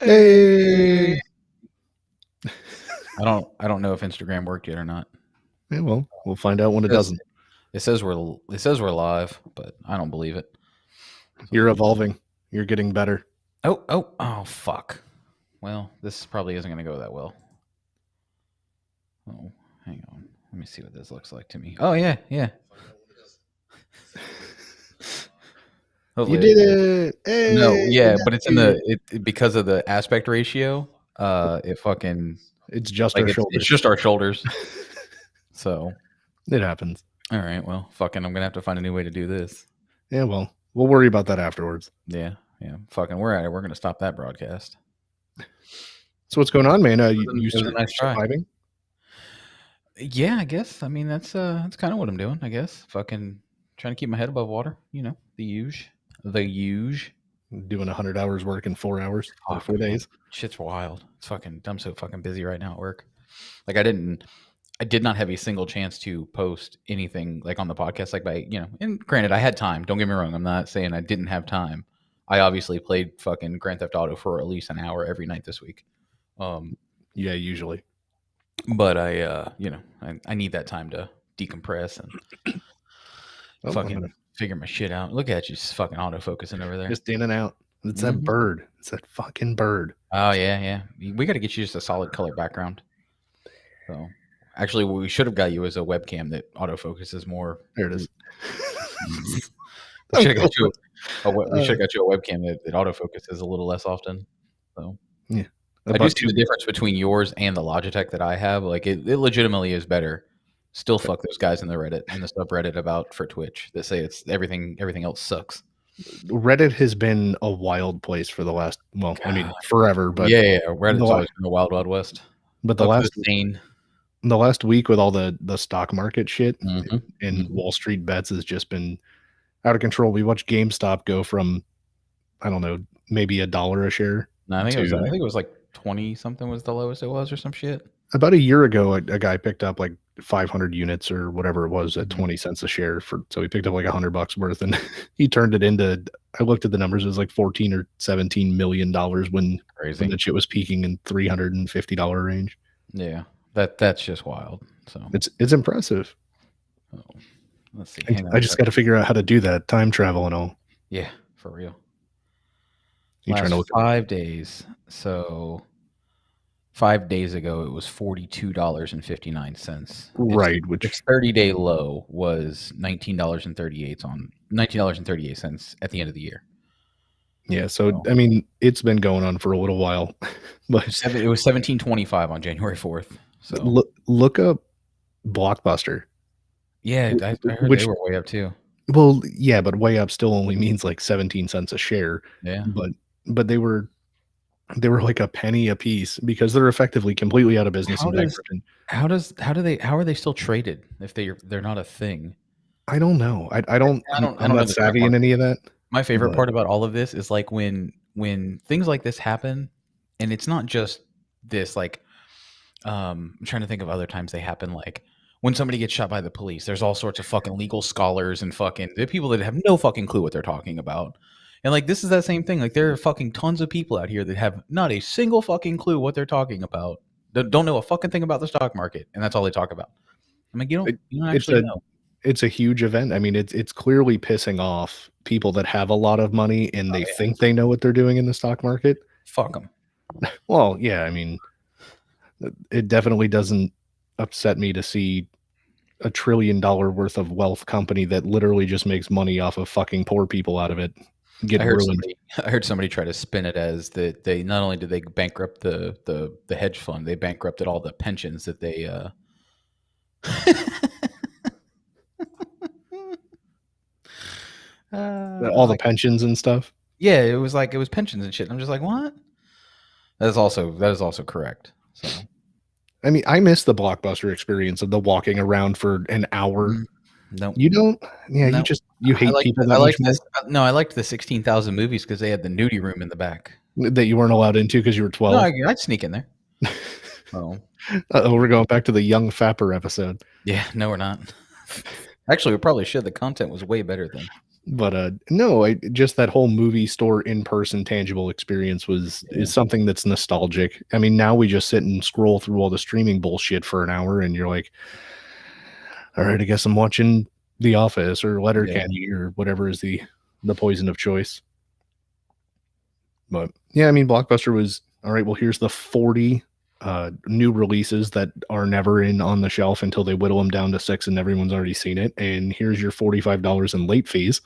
Hey. I don't know if Instagram worked yet or not. Yeah, well, we'll find out when it doesn't. It says we're live, but I don't believe it. You're evolving. You're getting better. Oh, fuck. Well, this probably isn't going to go that well. Oh, hang on. Let me see what this looks like to me. Oh, yeah. You did it. Hey. No, yeah, but it's in because of the aspect ratio. It fucking. It's just our shoulders. It's just our shoulders. So. It happens. All right. Well, fucking, I'm gonna have to find a new way to do this. Yeah. Well, we'll worry about that afterwards. Yeah. Fucking, we're at it. We're gonna stop that broadcast. So what's going on, man? You nice surviving? Yeah, I guess. I mean, that's kind of what I'm doing. I guess. Fucking trying to keep my head above water. You know, the huge. Doing 100 hours work in 4 hours or 4 days. Shit's wild. It's fucking. I'm so fucking busy right now at work. Like I did not have a single chance to post anything like on the podcast. Like and granted, I had time. Don't get me wrong. I'm not saying I didn't have time. I obviously played fucking Grand Theft Auto for at least an hour every night this week. Yeah, usually. But I need that time to decompress and fucking figure my shit out. Look at you, just fucking autofocusing over there. Just in and out. It's that bird. It's that fucking bird. Oh yeah. We got to get you just a solid color background. So actually, what we should have got you is a webcam that autofocuses more. There it is. We should have got you a webcam that autofocuses a little less often. So yeah. I do see the difference between yours and the Logitech that I have. Like it legitimately is better. Still fuck those guys in the subreddit about for Twitch that say it's everything else sucks. Reddit has been a wild place for the last, forever. But yeah, Reddit's always been a wild west. But the last week with all the stock market shit and Wall Street bets has just been out of control. We watched GameStop go from, I don't know, maybe $1 a share. No, I think it was like 20 something was the lowest it was or some shit. About a year ago, a guy picked up like 500 units or whatever it was at 20 cents a share so he picked up like $100 worth and he turned it into, I looked at the numbers, it was like 14 or 17 million dollars when the shit was peaking in $350 range. Yeah, that's just wild. So it's impressive. Oh, let's see. I just got to figure out how to do that, time travel and all. Yeah, for real. You trying to look 5 days. So 5 days ago, it was $42.59. Right, which its 30-day low was $19.38 at the end of the year. Yeah, so I mean, it's been going on for a little while, but it was $17.25 on January 4th. So look up Blockbuster. Yeah, I heard they were way up too. Well, yeah, but way up still only means like 17 cents a share. Yeah, but they were like a penny a piece because they're effectively completely out of business. How are they still traded if they're not a thing? I don't know. I'm not savvy in any of that. My favorite part about all of this is like when things like this happen, and it's not just this. Like, I'm trying to think of other times they happen. Like when somebody gets shot by the police, there's all sorts of fucking legal scholars and fucking people that have no fucking clue what they're talking about. And like this is that same thing. Like there are fucking tons of people out here that have not a single fucking clue what they're talking about. Don't know a fucking thing about the stock market, and that's all they talk about. I mean, you don't actually know. It's a huge event. I mean, it's clearly pissing off people that have a lot of money and they think they know what they're doing in the stock market. Fuck them. Well, yeah. I mean, it definitely doesn't upset me to see $1 trillion worth of wealth company that literally just makes money off of fucking poor people out of it. I heard somebody try to spin it as that they not only did they bankrupt the hedge fund, they bankrupted all the pensions that they all the pensions and stuff. Yeah, it was pensions and shit. I'm just like, what? That is also correct. So I mean, I miss the Blockbuster experience of the walking around for an hour. No, you don't. Yeah, no. you hate people. I liked the 16,000 movies because they had the nudie room in the back that you weren't allowed into because you were 12. No, I'd sneak in there. We're going back to the Young Fapper episode. Yeah, no, we're not. Actually, we probably should. The content was way better then. But no, just that whole movie store in person tangible experience is something that's nostalgic. I mean, now we just sit and scroll through all the streaming bullshit for an hour, and you're like, all right, I guess I'm watching The Office or Letterkenny or whatever is the poison of choice. But yeah, I mean, Blockbuster was all right. Well, here's the 40 new releases that are never in on the shelf until they whittle them down to 6 and everyone's already seen it. And here's your $45 in late fees.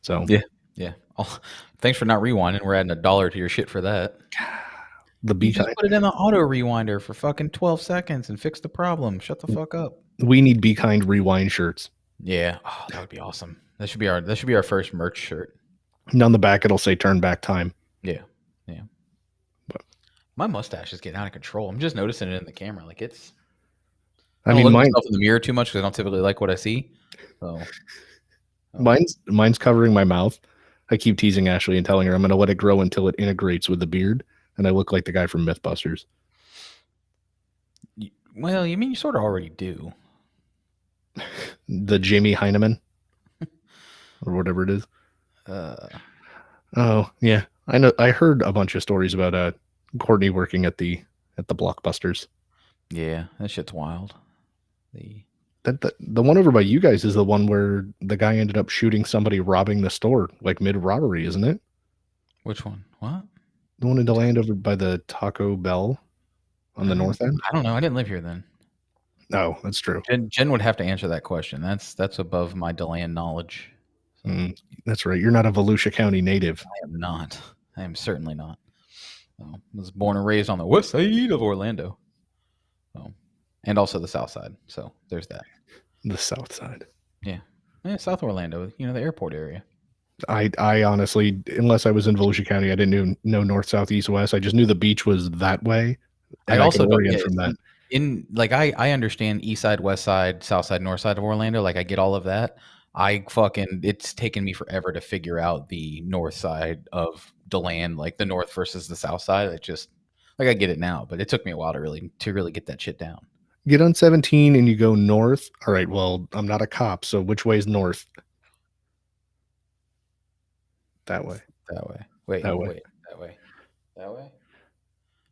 So yeah. Oh, thanks for not rewinding. We're adding $1 to your shit for that. the You Be just Kind, put it in the auto rewinder for fucking 12 seconds and fix the problem. Shut the fuck up. we need Be Kind rewind shirts. Yeah. Oh, that would be awesome. That should be our first merch shirt. And on the back, it'll say "Turn Back Time." Yeah. But my mustache is getting out of control. I'm just noticing it in the camera. Like it's. I don't look at myself in the mirror too much because I don't typically like what I see. So. Mine's covering my mouth. I keep teasing Ashley and telling her I'm going to let it grow until it integrates with the beard, and I look like the guy from MythBusters. Well, you mean you sort of already do. The Jamie Heineman, or whatever it is. Oh yeah, I know. I heard a bunch of stories about Courtney working at the Blockbusters. Yeah, that shit's wild. The one over by you guys is the one where the guy ended up shooting somebody robbing the store, like mid-robbery, isn't it? Which one? What? The one in DeLand over by the Taco Bell on the north end? I don't know. I didn't live here then. No, that's true. Jen would have to answer that question. That's above my DeLand knowledge. So. That's right. You're not a Volusia County native. I am not. I am certainly not. I was born and raised on the west side of Orlando. And also the south side. So there's that. The south side. Yeah, South Orlando, the airport area. I honestly, unless I was in Volusia County, I didn't know north, south, east, west. I just knew the beach was that way. And I also don't get from that. I understand east side, west side, south side, north side of Orlando. Like I get all of that. It's taken me forever to figure out the north side of DeLand, like the north versus the south side. It just like I get it now, but it took me a while to really get that shit down. Get on 17 and you go north. All right, well, I'm not a cop, so which way is north? That way. Wait, that way.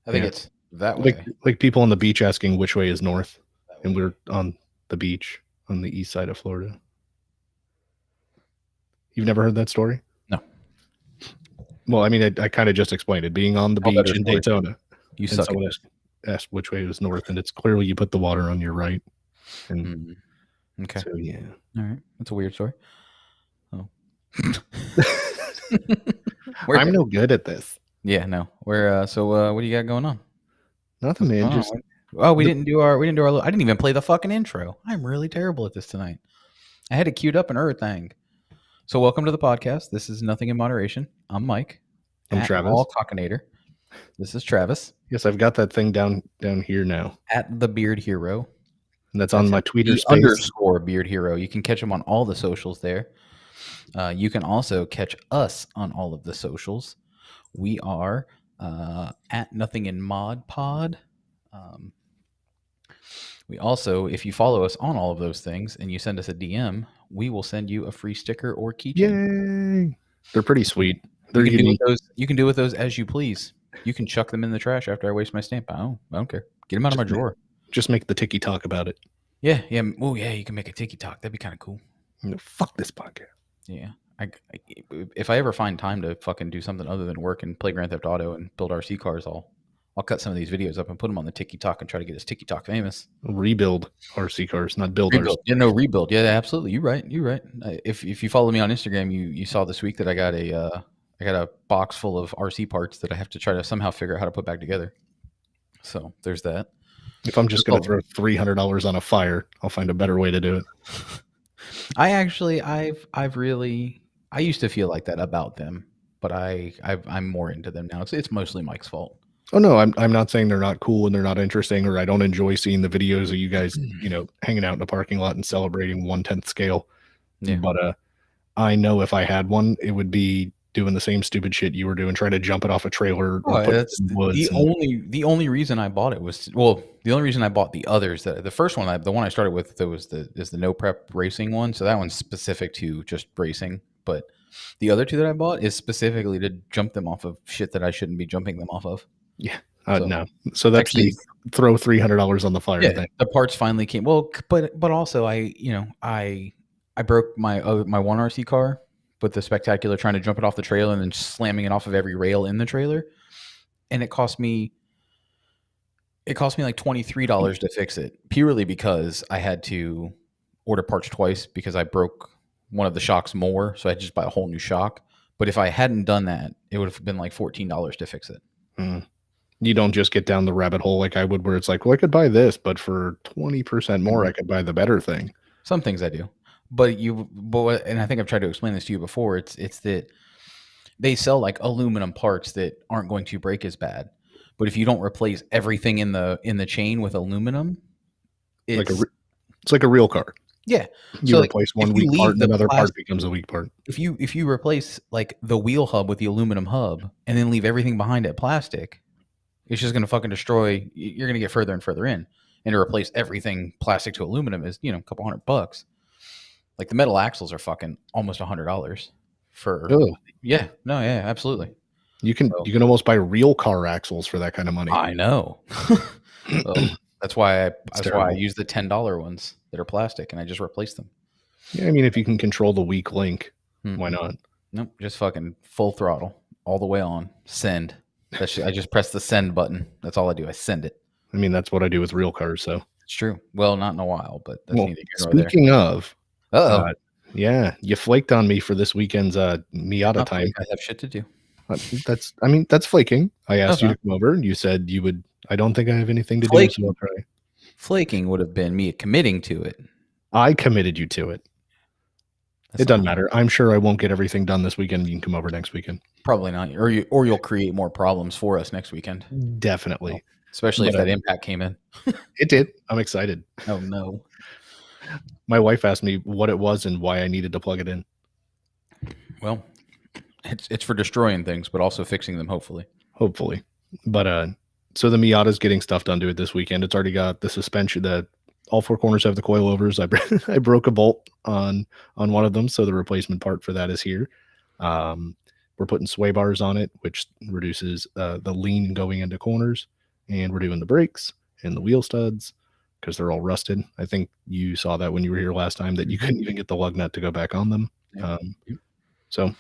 I think it's that way. Like people on the beach asking which way is north, and we're on the beach on the east side of Florida. You've never heard that story? No. Well, I mean, I kind of just explained it. Being on the beach in Daytona. You suck. Asked which way was north, and it's clearly you put the water on your right. And okay. So yeah. All right. That's a weird story. Oh. I'm no good at this. Yeah, no. So what do you got going on? Nothing, man. We didn't do our I didn't even play the fucking intro. I'm really terrible at this tonight. I had it queued up and everything. So welcome to the podcast. This is Nothing in Moderation. I'm Mike. I'm Travis. All Cockinator. This is Travis. Yes, I've got that thing down here now. At the Beard Hero. And that's on my Twitter space. _ Beard Hero. You can catch him on all the socials there. You can also catch us on all of the socials. We are at Nothing in Mod Pod. We also, if you follow us on all of those things and you send us a DM, we will send you a free sticker or keychain. Yay! They're pretty sweet. You can do with those as you please. You can chuck them in the trash after I waste my stamp. I don't care. Get them out of my drawer. Just make the tiki talk about it. Yeah. Oh yeah, you can make a tiki talk. That'd be kind of cool. Fuck this podcast. Yeah. If I ever find time to fucking do something other than work and play Grand Theft Auto and build RC cars, I'll cut some of these videos up and put them on the Tiki Talk and try to get this Tiki Talk famous. Rebuild RC cars, not build RC. Yeah, no, rebuild. Yeah, absolutely. You're right. If you follow me on Instagram, you saw this week that I got a box full of RC parts that I have to try to somehow figure out how to put back together. So there's that. If I'm just going to throw $300 on a fire, I'll find a better way to do it. I used to feel like that about them, but I'm more into them now. It's mostly Mike's fault. Oh no, I'm not saying they're not cool and they're not interesting, or I don't enjoy seeing the videos of you guys, hanging out in a parking lot and celebrating 1/10 scale. Yeah. But I know if I had one, it would be doing the same stupid shit you were doing, trying to jump it off a trailer. That's the only reason I bought it was the only reason I bought the others. The first one, the one I started with, is the no prep racing one. So that one's specific to just racing. But the other two that I bought is specifically to jump them off of shit that I shouldn't be jumping them off of. Yeah. So, No. So that's actually, the throw $300 on the fire yeah, thing. the parts finally came. Well, but also I broke my one RC car with the spectacular trying to jump it off the trailer and then slamming it off of every rail in the trailer, and it cost me like $23 to fix it, purely because I had to order parts twice because I broke one of the shocks more, so I had to just buy a whole new shock. But if I hadn't done that, it would have been like $14 to fix it. You don't just get down the rabbit hole like I would, where it's like, well, I could buy this, but for 20% more, I could buy the better thing. Some things I do, and I think I've tried to explain this to you before. It's that they sell like aluminum parts that aren't going to break as bad, but if you don't replace everything in the chain with aluminum, it's like a real car. Yeah, you so replace one weak part, and another part becomes a weak part. If you replace like the wheel hub with the aluminum hub, and then leave everything behind it plastic, it's just going to fucking destroy. You're going to get further and further in, and to replace everything plastic to aluminum is a couple $100. Like the metal axles are fucking almost $100 for. Ugh. Yeah, no, yeah, absolutely. You can almost buy real car axles for that kind of money. I know. So that's why I use the $10 ones that are plastic, and I just replace them. Yeah, I mean, if you can control the weak link, why not? Nope, just fucking full throttle all the way on. Send. I just press the send button. That's all I do. I send it. I mean, that's what I do with real cars. So it's true. Well, not in a while, but that's neither here nor there. Speaking of, yeah, you flaked on me for this weekend's Miata time. I have shit to do. That's flaking. I asked you to come over, and you said you would. I don't think I have anything to do. So I'll try. Flaking would have been me committing to it. I committed you to it. It doesn't matter. I'm sure I won't get everything done this weekend. You can come over next weekend. Probably not, or you'll create more problems for us next weekend. Definitely, especially if that impact came in. It did. I'm excited. Oh no. My wife asked me what it was and why I needed to plug it in. Well, it's for destroying things, but also fixing them. Hopefully. But so the Miata's getting stuff done to it this weekend. It's already got the suspension. All four corners have the coilovers. I broke a bolt on one of them, so the replacement part for that is here. We're putting sway bars on it, which reduces the lean going into corners, and we're doing the brakes and the wheel studs because they're all rusted. I think you saw that when you were here last time, that you couldn't even get the lug nut to go back on them. So,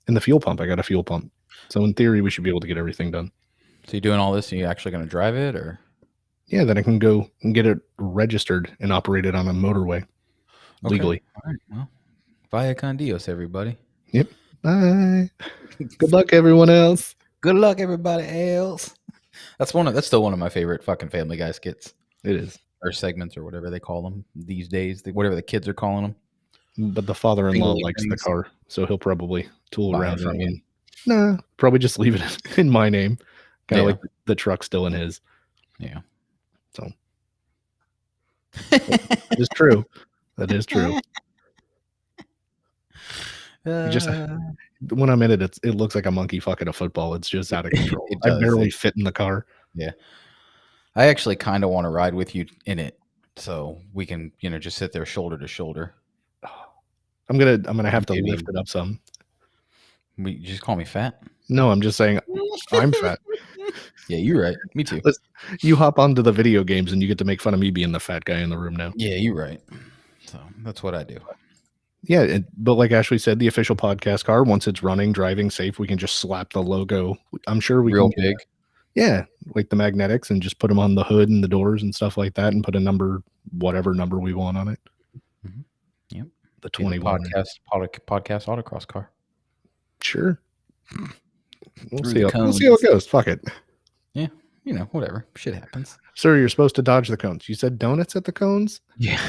and the fuel pump, I got a fuel pump. So in theory, we should be able to get everything done. So you doing all this? Are you actually going to drive it, or? Yeah, then I can go and get it registered and operated on a motorway legally. All right. Well, vaya con Dios, everybody. Yep. Bye. Good luck, everyone else. Good luck, everybody else. That's still one of my favorite fucking Family Guy skits. It is. Or segments, or whatever they call them these days. Whatever the kids are calling them. But the father-in-law likes the car, so he'll probably tool around for me. Nah, probably just leave it in my name. Kind of like the truck still in his. Yeah. So that is true. That is true. Just when I'm in it, it looks like a monkey fucking a football. It's just out of control. I barely fit in the car. Yeah. I actually kind of want to ride with you in it, so we can, just sit there shoulder to shoulder. I'm gonna have to lift it up some. You just call me fat? No, I'm just saying I'm fat. Yeah, you're right. Me too. You hop onto the video games and you get to make fun of me being the fat guy in the room now. Yeah, you're right. So that's what I do. Yeah, but like Ashley said, the official podcast car, once it's running, driving safe, we can just slap the logo. I'm sure we can get big. Yeah, like the magnetics, and just put them on the hood and the doors and stuff like that, and put a number, whatever number we want on it. Mm-hmm. Yep. The 21 podcast autocross car. Sure. We'll see how it goes. Fuck it. Yeah, whatever. Shit happens. Sir, you're supposed to dodge the cones. You said donuts at the cones? Yeah.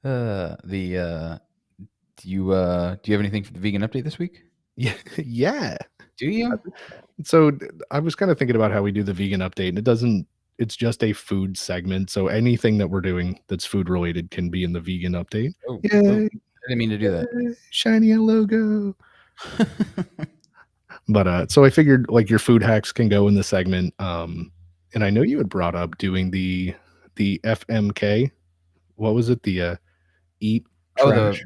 Do you have anything for the vegan update this week? Yeah. Do you? So I was kind of thinking about how we do the vegan update, and it's just a food segment. So anything that we're doing that's food related can be in the vegan update. Oh, I didn't mean to do that. Shiny logo. But so I figured like your food hacks can go in the segment. And I know you had brought up doing the FMK. What was it? The eat Oh, trash.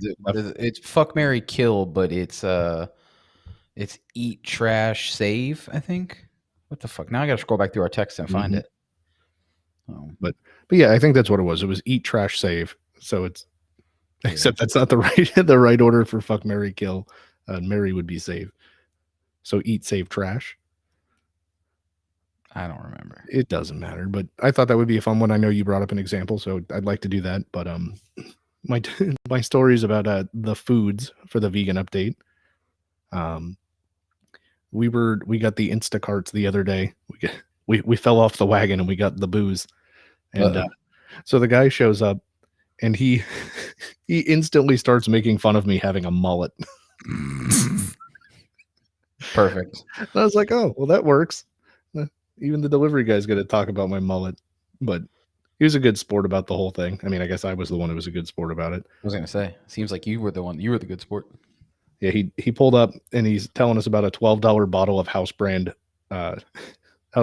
it's fuck, marry, kill, but it's eat, trash, save, I think. What the fuck? Now I gotta scroll back through our text and find Mhm. it. Oh, But yeah, I think that's what it was. It was eat, trash, save. So it's yeah. except that's not the right order for fuck, marry, kill. Marry would be save. So eat, save, trash. I don't remember. It doesn't matter, but I thought that would be a fun one. I know you brought up an example, so I'd like to do that. But my my story is about the foods for the vegan update. Um, we got the Instacarts the other day. We fell off the wagon and we got the booze, and Uh-oh. so the guy shows up and he he instantly starts making fun of me having a mullet. Perfect. And I was like, oh well, that works. Even the delivery guy's going to talk about my mullet, but he was a good sport about the whole thing. I mean, I guess I was the one who was a good sport about it. I was gonna say, seems like you were the good sport. Yeah, he pulled up and he's telling us about a $12 bottle of uh, house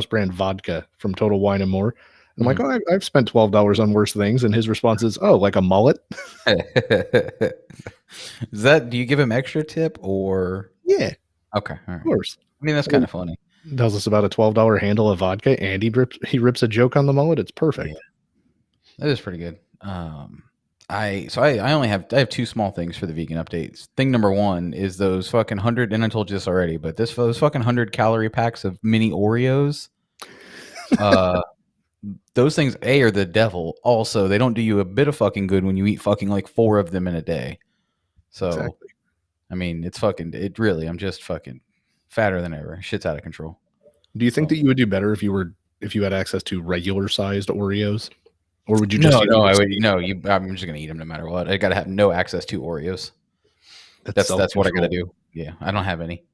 brand vodka from Total Wine and More. I'm like, oh, I've spent $12 on worse things, and his response is, oh, like a mullet? Is that? Do you give him extra tip or? Yeah, Okay, all of right. course. I mean, that's I kind mean, of funny. tells us about a $12 handle of vodka, and he rips a joke on the mullet. It's Yeah, perfect. that is pretty good. I only have two small things for the vegan updates. Thing number one is those fucking 100, and I told you this already, but those fucking 100-calorie packs of mini Oreos. Those things are the devil. Also, they don't do you a bit of fucking good when you eat fucking like 4 of them in a day. So, Exactly. I mean, it really. I'm just fucking fatter than ever. Shit's out of control. Do you think So. that you would do better if you had access to regular sized Oreos, or would you just No, I would see no. I'm just gonna eat them no matter what. I gotta have no access to Oreos. that's self That's what I gotta control? do. Yeah, I don't have any.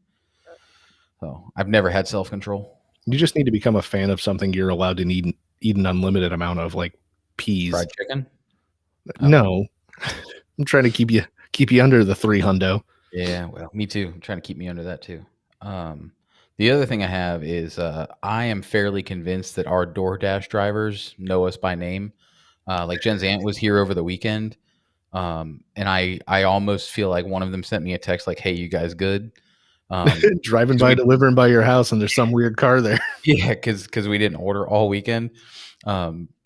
So I've never had self control. You just need to become a fan of something you're allowed to eat an unlimited amount of, like peas. Fried chicken. Oh No, I'm trying to keep you under the 300. yeah, well, me too. I'm trying to keep me under that too. The other thing I have is I am fairly convinced that our DoorDash drivers know us by name. Like Jen's aunt was here over the weekend, and I almost feel like one of them sent me a text like, "Hey, you guys good?" Driving 'Cause by, we delivering by your house, and there's some weird car there. Yeah, because we didn't order all weekend.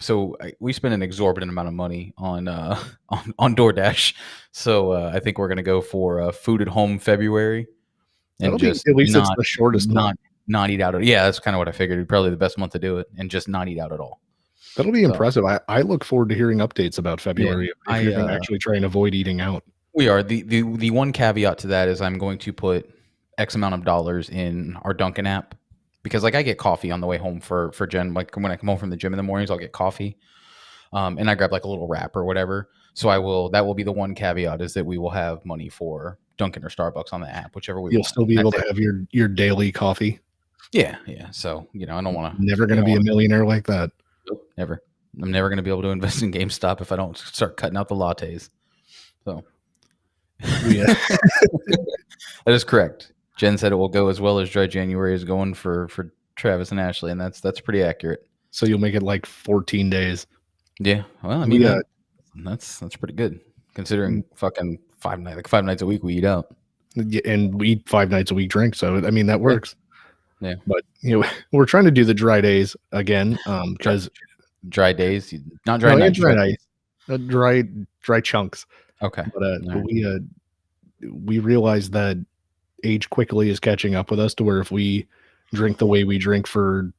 So we spent an exorbitant amount of money on on DoorDash. So I think we're gonna go for food at home February and That'll be just at least it's the shortest month. not eat out. Yeah, that's kind of what I figured. Probably the best month to do it and just not eat out at all. That'll be So impressive. I look forward to hearing updates about yeah, February if you're going to actually try and avoid eating out. we are the one caveat to that is I'm going to put X amount of dollars in our Dunkin' app because like I get coffee on the way home for Jen. Like when I come home from the gym in the mornings, I'll get coffee, and I grab like a little wrap or whatever. So that will be the one caveat is that we will have money for Dunkin' or Starbucks on the app, whichever we You'll want. still be able That's to it. have your daily coffee. Yeah, yeah. So I don't want to. Never going to be a millionaire like that. Nope, never. I'm never going to be able to invest in GameStop if I don't start cutting out the lattes. So Yeah. that is correct. Jen said it will go as well as Dry January is going for Travis and Ashley, and that's pretty accurate. So you'll make it like 14 days. Yeah. Well, I mean that's pretty good considering fucking 5 nights a week we eat out. And we eat 5 nights a week drink. So, I mean, that works. Yeah. But, we're trying to do the dry days again. Because dry days, not dry no, nights. dry nights, dry chunks. Okay. But right. we realize that age quickly is catching up with us to where if we drink the way we drink for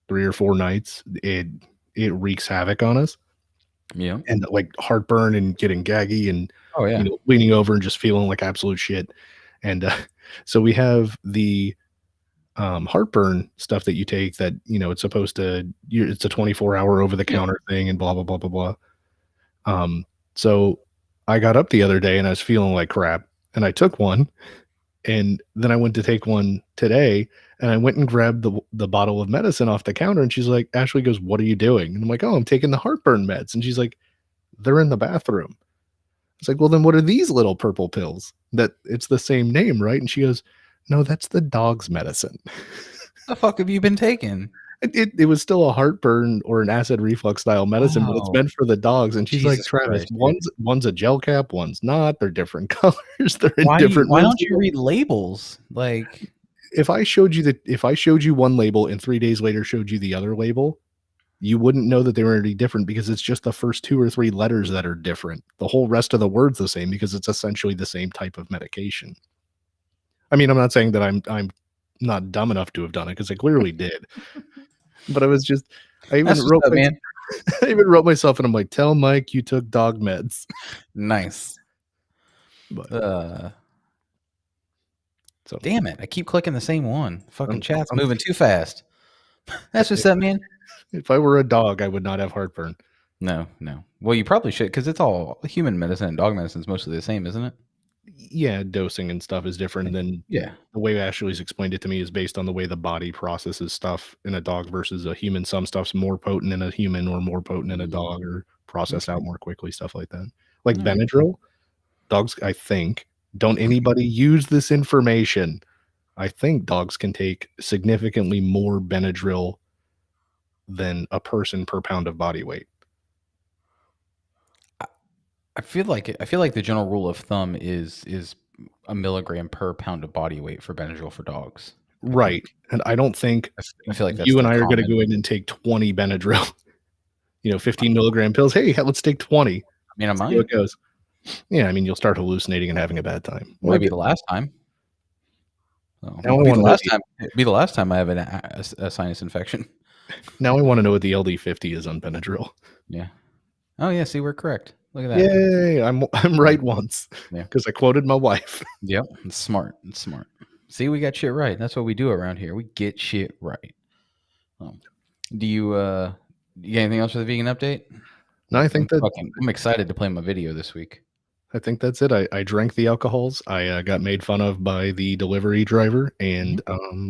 3 or 4 nights, it wreaks havoc on us. Yeah. And like heartburn and getting gaggy and Oh yeah. leaning over and just feeling like absolute shit. And so we have the heartburn stuff that you take that it's supposed to it's a 24-hour over the counter thing and blah blah blah blah blah. So I got up the other day and I was feeling like crap and I took one, and then I went to take one today and I went and grabbed the bottle of medicine off the counter, and she's like, Ashley goes, "What are you doing?" And I'm like, "Oh, I'm taking the heartburn meds." And she's like, "They're in the bathroom." It's like, "Well, then what are these little purple pills? That it's the same name, right?" And she goes, "No, that's the dog's medicine." The fuck have you been taking? It was still a heartburn or an acid reflux style medicine, but it's Oh, meant for the dogs. And she's like, Jesus Travis, Christ, dude. one's a gel cap, one's not. They're different colors. They're in different Why rooms. don't you read labels? Like, If I showed you one label and 3 days later showed you the other label, you wouldn't know that they were any different because it's just the first 2 or 3 letters that are different. The whole rest of the word's the same because it's essentially the same type of medication. I mean, I'm not saying that I'm not dumb enough to have done it because I clearly did, but I was just I even that's what's wrote up, my, man. I even wrote myself and I'm like, tell Mike you took dog meds. Nice. But Uh, so damn it. I keep clicking the same one. Fucking I'm, chat's I'm moving too fast. That's what's up, man. if I were a dog, I would not have heartburn. No, no. Well, you probably should because it's all human medicine and dog medicine is mostly the same, isn't it? Yeah, dosing and stuff is different than Yeah. the way Ashley's explained it to me is based on the way the body processes stuff in a dog versus a human. Some stuff's more potent in a human or more potent in a dog or processed Okay. out more quickly, stuff like that. Like All right. Benadryl, dogs, I think, don't anybody use this information. I think dogs can take significantly more Benadryl than a person per pound of body weight. I feel like the general rule of thumb is a milligram per pound of body weight for Benadryl for dogs. I Right. think. And I don't think I feel like that's you and the I are going to common. go in and take 20 Benadryl, 15 milligram pills. Hey, let's take 20. I mean, I See how might. it goes. Yeah, I mean, you'll start hallucinating and having a bad time. Might Or be the last time. So, now I want to know the be the last time I have a sinus infection. now I want to know what the LD50 is on Benadryl. Yeah. Oh yeah. See, we're correct. Look at that. Yay! I'm right once Yeah. because I quoted my wife. Yep. It's smart. It's smart. See, we got shit right. That's what we do around here. We get shit right. Do you got anything else for the vegan update? No, I'm excited to play my video this week. I think that's it. I drank the alcohols. I got made fun of by the delivery driver, and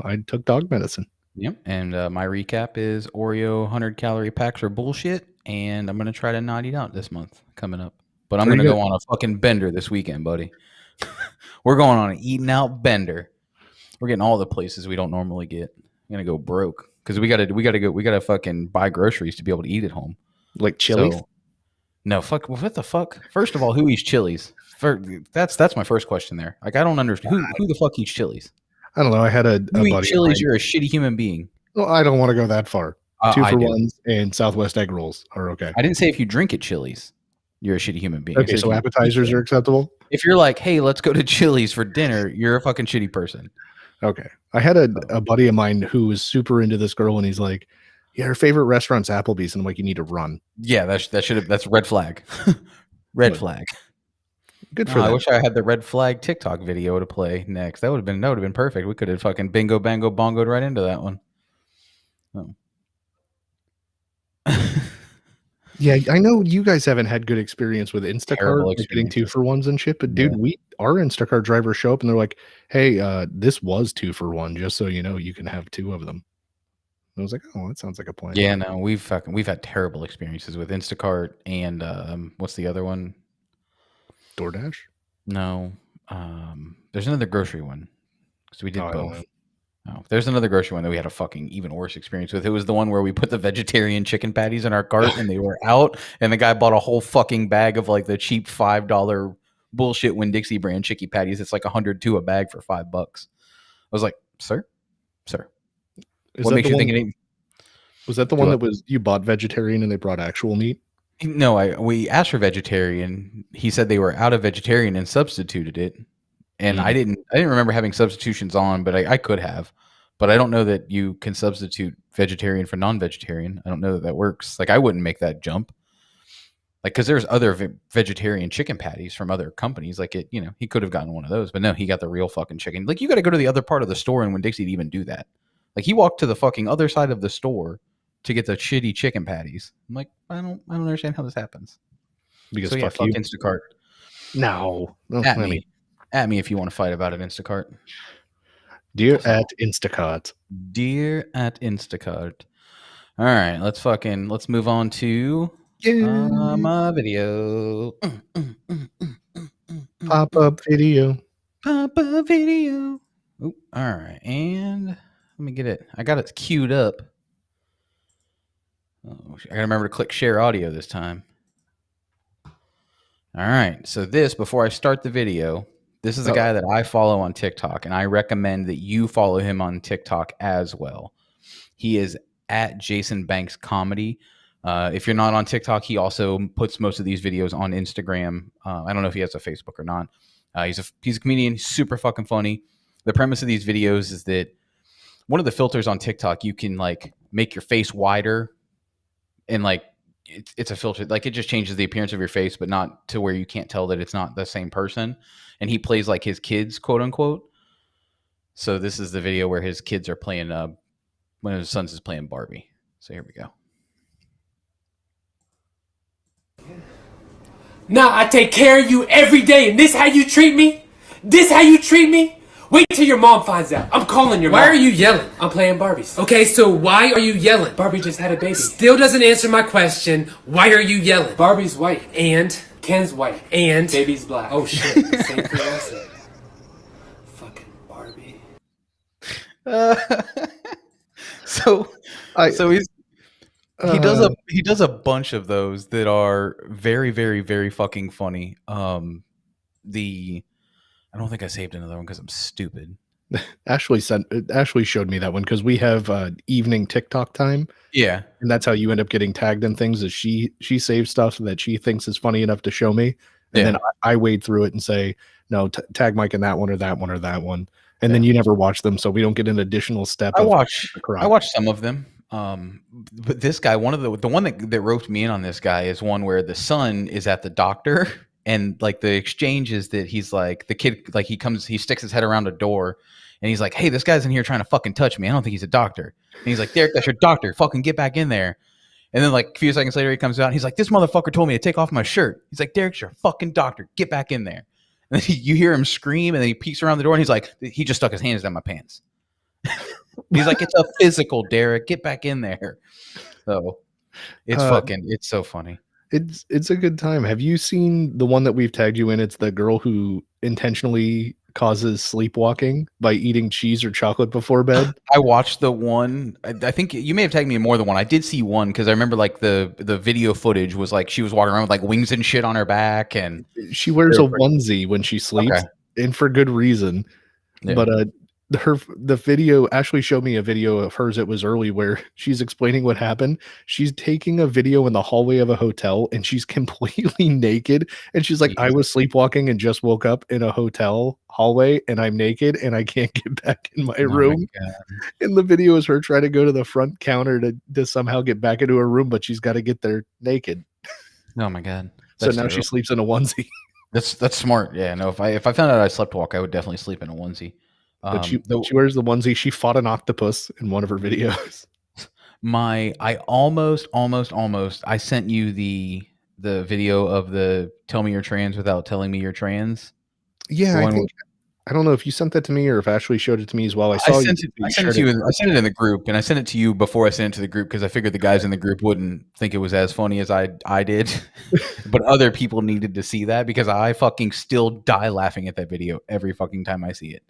I took dog medicine. Yep. And my recap is Oreo 100-calorie packs are bullshit, and I'm gonna try to not eat out this month coming up. But I'm Are you gonna gonna go on a fucking bender this weekend, buddy. We're going on an eating out bender. We're getting all the places we don't normally get. I'm gonna go broke because we gotta fucking buy groceries to be able to eat at home. like Chili's? So no, fuck. What the fuck? First of all, who eats Chili's? That's my first question there. Like, I don't understand who the fuck eats Chili's. I don't know. I had a You eat buddy of Chili's, mine. you're a shitty human being. Well, I don't want to go that far. Two I for do. ones and Southwest egg rolls are okay. I didn't say if you drink at Chili's, you're a shitty human being. I Okay, said so if you eat appetizers there. are acceptable. If you're like, hey, let's go to Chili's for dinner, you're a fucking shitty person. Okay, I had a buddy of mine who was super into this girl, and he's like, "Yeah, her favorite restaurant's Applebee's," and I'm like, "You need to run." Yeah, that's red flag. Red But flag. good for I them. wish I had the red flag TikTok video to play next. That would have been perfect. We could have fucking bingo bango bongoed right into that one. Oh. Yeah, I know you guys haven't had good experience with Terrible Instacart, like getting experiences. 2 for 1s and shit. But dude, Yeah. our Instacart drivers show up and they're like, "Hey, this was 2 for 1, just so you know, you can have 2 of them." I was like, "Oh, that sounds like a plan." Yeah, no, we've had terrible experiences with Instacart and what's the other one? DoorDash. No, there's another grocery one because we Oh, did I don't both. know. Oh, there's another grocery one that we had a fucking even worse experience with. It was the one where we put the vegetarian chicken patties in our cart and they were out, and the guy bought a whole fucking bag of like the cheap $5 bullshit Winn-Dixie brand chicky patties. It's like 102 a bag for $5. I was like, sir, Is what that makes the you one? think it ain't? Was that the Do one what? that was you bought vegetarian and they brought actual meat? No, we asked for vegetarian. He said they were out of vegetarian and substituted it. And I didn't remember having substitutions on, but I could have. But I don't know that you can substitute vegetarian for non-vegetarian. I don't know that works. Like, I wouldn't make that jump. Like, because there's other vegetarian chicken patties from other companies. Like, he could have gotten one of those, but no, he got the real fucking chicken. Like, you got to go to the other part of the store and Winn-Dixie to even do that. Like, he walked to the fucking other side of the store to get the shitty chicken patties. I'm like, I don't understand how this happens. Because So yeah, fuck you. Instacart. No, At I me. mean, At me if you want to fight about it, Instacart. dear Also, at Instacart. Dear at Instacart. All right, let's move on to my video. Pop up video. Pop up video. Ooh, all right, and let me get it. I got it queued up. Oh, I gotta remember to click share audio this time. All right. So before I start the video, this is a guy that I follow on TikTok, and I recommend that you follow him on TikTok as well. He is at Jason Banks Comedy. If you're not on TikTok, he also puts most of these videos on Instagram. I don't know if he has a Facebook or not. He's a comedian, super fucking funny. The premise of these videos is that one of the filters on TikTok, you can like make your face wider, and like it's a filter, like it just changes the appearance of your face, but not to where you can't tell that it's not the same person. And he plays like his kids, quote unquote. So this is the video where his kids are playing. One of his sons is playing Barbie. So here we go. Nah, I take care of you every day, and this how you treat me? This how you treat me? Wait till your mom finds out. I'm calling your mom. Why are you yelling? I'm playing Barbies. Okay, so why are you yelling? Barbie just had a baby. Still doesn't answer my question. Why are you yelling? Barbie's white. And? Ken's white. And? Baby's black. Oh shit. Same thing I said. Fucking Barbie. He does a bunch of those that are very, very, very fucking funny. I don't think I saved another one because I'm stupid. Ashley showed me that one because we have evening TikTok time. Yeah, and that's how you end up getting tagged in things. Is she saves stuff that she thinks is funny enough to show me, and then I wade through it and say, no, tag Mike in that one or that one or that one, and then you never watch them, so we don't get an additional step. I watch some of them. But this guy, the one that roped me in on this guy is one where the son is at the doctor. And like the exchange is that he's like, the kid, like he sticks his head around a door and he's like, hey, this guy's in here trying to fucking touch me. I don't think he's a doctor. And he's like, Derek, that's your doctor. Fucking get back in there. And then like a few seconds later, he comes out and he's like, this motherfucker told me to take off my shirt. He's like, Derek's your fucking doctor. Get back in there. And then you hear him scream and then he peeks around the door and he's like, he just stuck his hands down my pants. He's like, it's a physical, Derek. Get back in there. So it's so funny. It's a good time. Have you seen the one that we've tagged you in? It's the girl who intentionally causes sleepwalking by eating cheese or chocolate before bed. I watched the one. I think you may have tagged me in more than one. I did see one because I remember like the video footage was like she was walking around with like wings and shit on her back, and she wears a onesie when she sleeps, and for good reason. Yeah. But the video, Ashley showed me a video of hers. It was early where she's explaining what happened. She's taking a video in the hallway of a hotel and she's completely naked. And she's like, I was sleepwalking and just woke up in a hotel hallway and I'm naked and I can't get back in my room. And the video is her trying to go to the front counter to somehow get back into her room, but she's got to get there naked. Oh my God. So now she sleeps in a onesie. That's smart. Yeah, no, if I found out I slept walk, I would definitely sleep in a onesie. But she wears the onesie. She fought an octopus in one of her videos. I almost I sent you the video of the tell me you're trans without telling me you're trans. Yeah, I don't know if you sent that to me or if Ashley showed it to me as well. I sent it to you. I sent it in the group, and I sent it to you before I sent it to the group because I figured the guys in the group wouldn't think it was as funny as I did. But other people needed to see that because I fucking still die laughing at that video every fucking time I see it.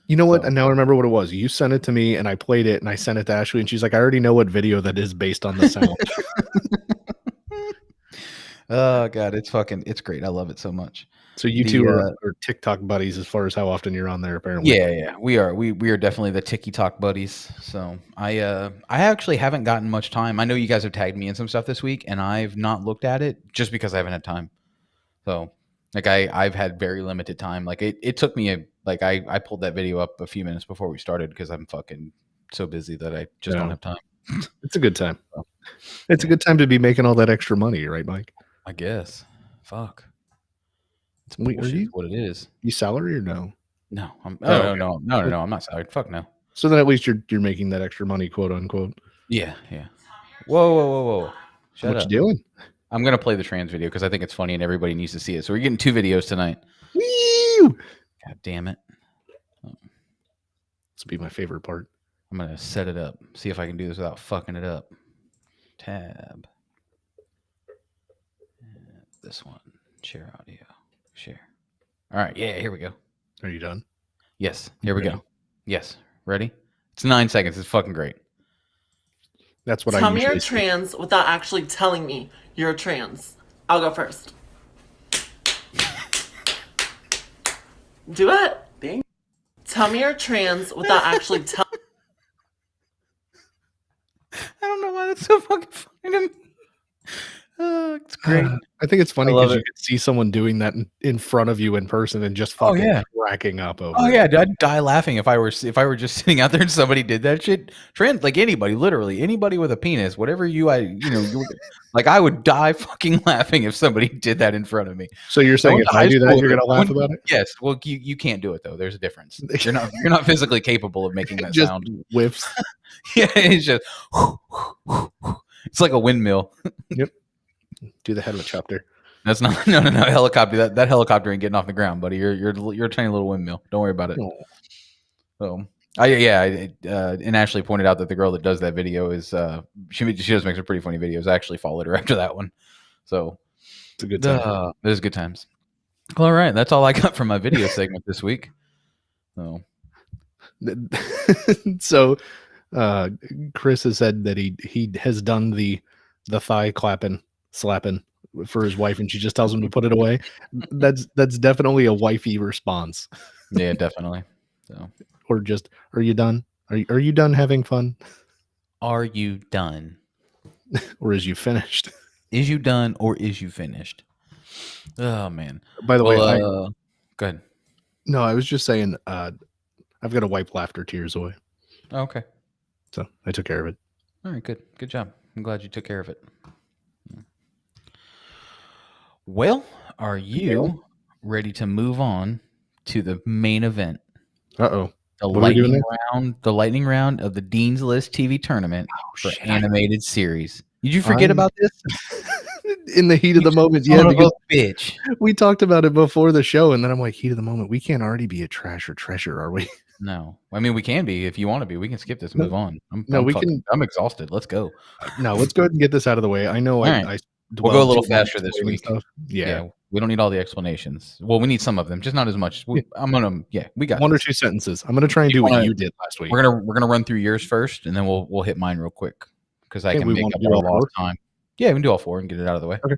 You know what? And now I remember what it was. You sent it to me and I played it and I sent it to Ashley and she's like, I already know what video that is based on the sound. Oh God, it's great. I love it so much. So you two are TikTok buddies as far as how often you're on there, apparently. Yeah, we are. We are definitely the TikTok buddies. So I actually haven't gotten much time. I know you guys have tagged me in some stuff this week and I've not looked at it just because I haven't had time. So like I've had very limited time. Like it took me I pulled that video up a few minutes before we started because I'm fucking so busy that I just don't have time. It's a good time. It's a good time to be making all that extra money, right, Mike? I guess. Fuck. It's bullshit, what it is. You salary or no? No. No. I'm not salaried. Fuck no. So then at least you're making that extra money, quote unquote. Yeah. Whoa. Shut up. What you doing? I'm gonna play the trans video because I think it's funny and everybody needs to see it. So we're getting 2 videos tonight. Woo! God damn it. This will be my favorite part. I'm going to set it up. See if I can do this without fucking it up. Tab. This one. Share audio. Share. All right. Yeah, here we go. Are you done? Yes. Here we go. Yes. Ready? It's 9 seconds. It's fucking great. That's what I Tell me usually you're say. trans without actually telling me you're trans. I'll go first. Do it. Thank. Tell me you're trans without actually telling. I don't know why that's so fucking funny to me. It's great. I think it's funny I love because you it. could see someone doing that in front of you in person and just Oh, fucking yeah. cracking up over Oh it. yeah, I'd die laughing if I were just sitting out there and somebody did that shit. Trans, like anybody, literally anybody with a penis, whatever you like I would die fucking laughing if somebody did that in front of me. So you're saying went if to I high do that, school you're with gonna laugh about it? Yes. Well, you can't do it though. There's a difference. You're not physically capable of making that Just sound. whiffs. Yeah, it's just it's like a windmill. Yep. Do the helicopter. That's not no helicopter. That helicopter ain't getting off the ground, buddy. You're a tiny little windmill. Don't worry about it. Oh. So and Ashley pointed out that the girl that does that video is she does make some pretty funny videos. I actually followed her after that one, so It's a good time. it was good times. All right, that's all I got from my video segment this week. So So Chris has said that he has done the thigh slapping for his wife, and she just tells him to put it away. That's definitely a wifey response. yeah, definitely. So Or just, are you done? Are you done having fun? are you done? Or is you finished? Is you done or is you finished? Oh man. By the way, go ahead. no, I was just saying, I've got to wipe laughter tears away. Oh, okay. So I took care of it. All right, good job. I'm glad you took care of it. Well, are you ready to move on to the main event? Uh-oh. The What are we doing lightning round of the Dean's List TV tournament for shit, animated series. Did you forget about this? In the heat of the moment, Son yeah, of a because bitch. we talked about it before the show, and then I'm like, heat of the moment. We can't already be a trash or treasure, are we? No, I mean we can be if you want to be. We can skip this and move on. I'm exhausted. Let's go. No, let's go ahead and get this out of the way. I know Right. We'll go a little faster this week. Yeah. We don't need all the explanations. Well, we need some of them, just not as much. We got one this. or two sentences. I'm gonna try and do what you did last week. We're gonna run through yours first, and then we'll hit mine real quick because I can make up our lost time. Yeah, we can do all four and get it out of the way. Okay.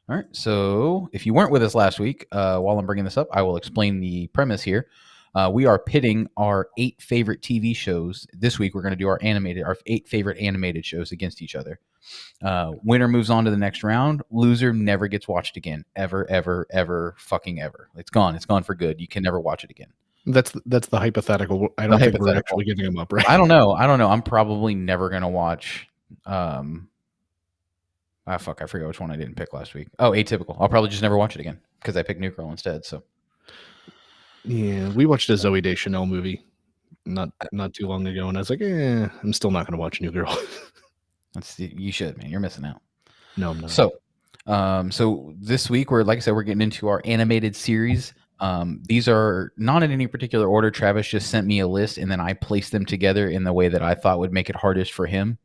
All right. So if you weren't with us last week, while I'm bringing this up, I will explain the premise here. We are pitting our 8 favorite TV shows. This week, we're going to do our 8 favorite animated shows against each other. Winner moves on to the next round. Loser never gets watched again. Ever, ever, ever, fucking ever. It's gone. It's gone for good. You can never watch it again. That's the hypothetical. I don't think we're actually giving them up, right? I don't know. I'm probably never going to watch. I forgot which one I didn't pick last week. Oh, Atypical. I'll probably just never watch it again because I picked New Girl instead. So. Yeah, we watched a Zooey Deschanel movie not too long ago, and I was like, I'm still not going to watch New Girl. You should, man. You're missing out. No, I'm not. So this week we're getting into our animated series. These are not in any particular order. Travis just sent me a list, and then I placed them together in the way that I thought would make it hardest for him.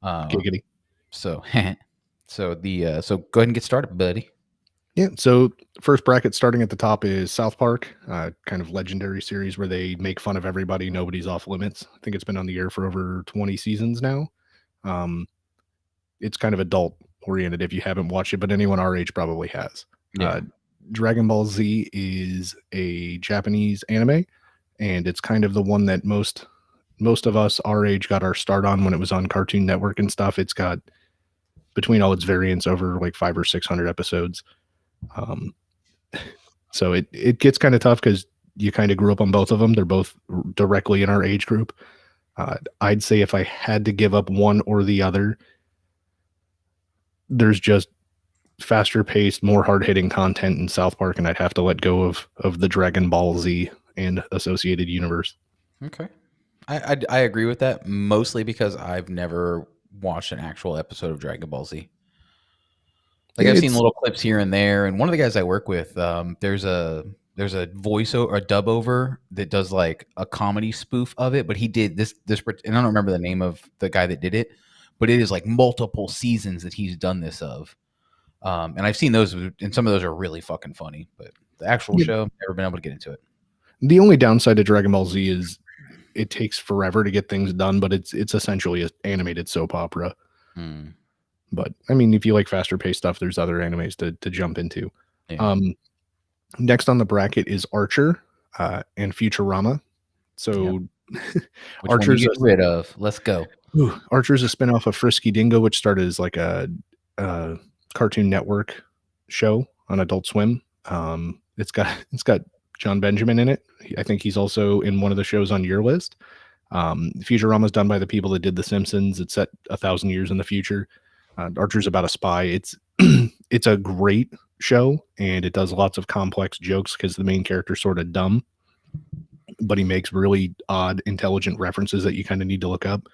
Giggity. So go ahead and get started, buddy. Yeah, so first bracket starting at the top is South Park, kind of legendary series where they make fun of everybody. Nobody's off limits. I think it's been on the air for over 20 seasons now. It's kind of adult oriented if you haven't watched it, but anyone our age probably has. Yeah. Dragon Ball Z is a Japanese anime, and it's kind of the one that most of us our age got our start on when it was on Cartoon Network and stuff. It's got, between all its variants, over like 500 or 600 episodes. So it gets kind of tough because you kind of grew up on both of them. They're both directly in our age group. I'd say if I had to give up one or the other, there's just faster paced, more hard hitting content in South Park, and I'd have to let go of the Dragon Ball Z and associated universe. Okay. I agree with that, mostly because I've never watched an actual episode of Dragon Ball Z. Like I've seen little clips here and there, and one of the guys I work with, there's a voiceover or a dub over that does like a comedy spoof of it, but he did this, and I don't remember the name of the guy that did it, but it is like multiple seasons that he's done this of, and I've seen those, and some of those are really fucking funny, but the actual show, never been able to get into it. The only downside to Dragon Ball Z is it takes forever to get things done, but it's essentially an animated soap opera. But I mean, if you like faster paced stuff, there's other animes to jump into. Yeah. Next on the bracket is Archer and Futurama. So Which one you get rid of? Let's go. Archer's a spinoff of Frisky Dingo, which started as like a Cartoon Network show on Adult Swim. It's got John Benjamin in it. I think he's also in one of the shows on your list. Futurama's done by the people that did The Simpsons. It's set 1,000 years in the future. Archer's about a spy. It's a great show, and it does lots of complex jokes because the main character's sort of dumb, but he makes really odd, intelligent references that you kind of need to look up.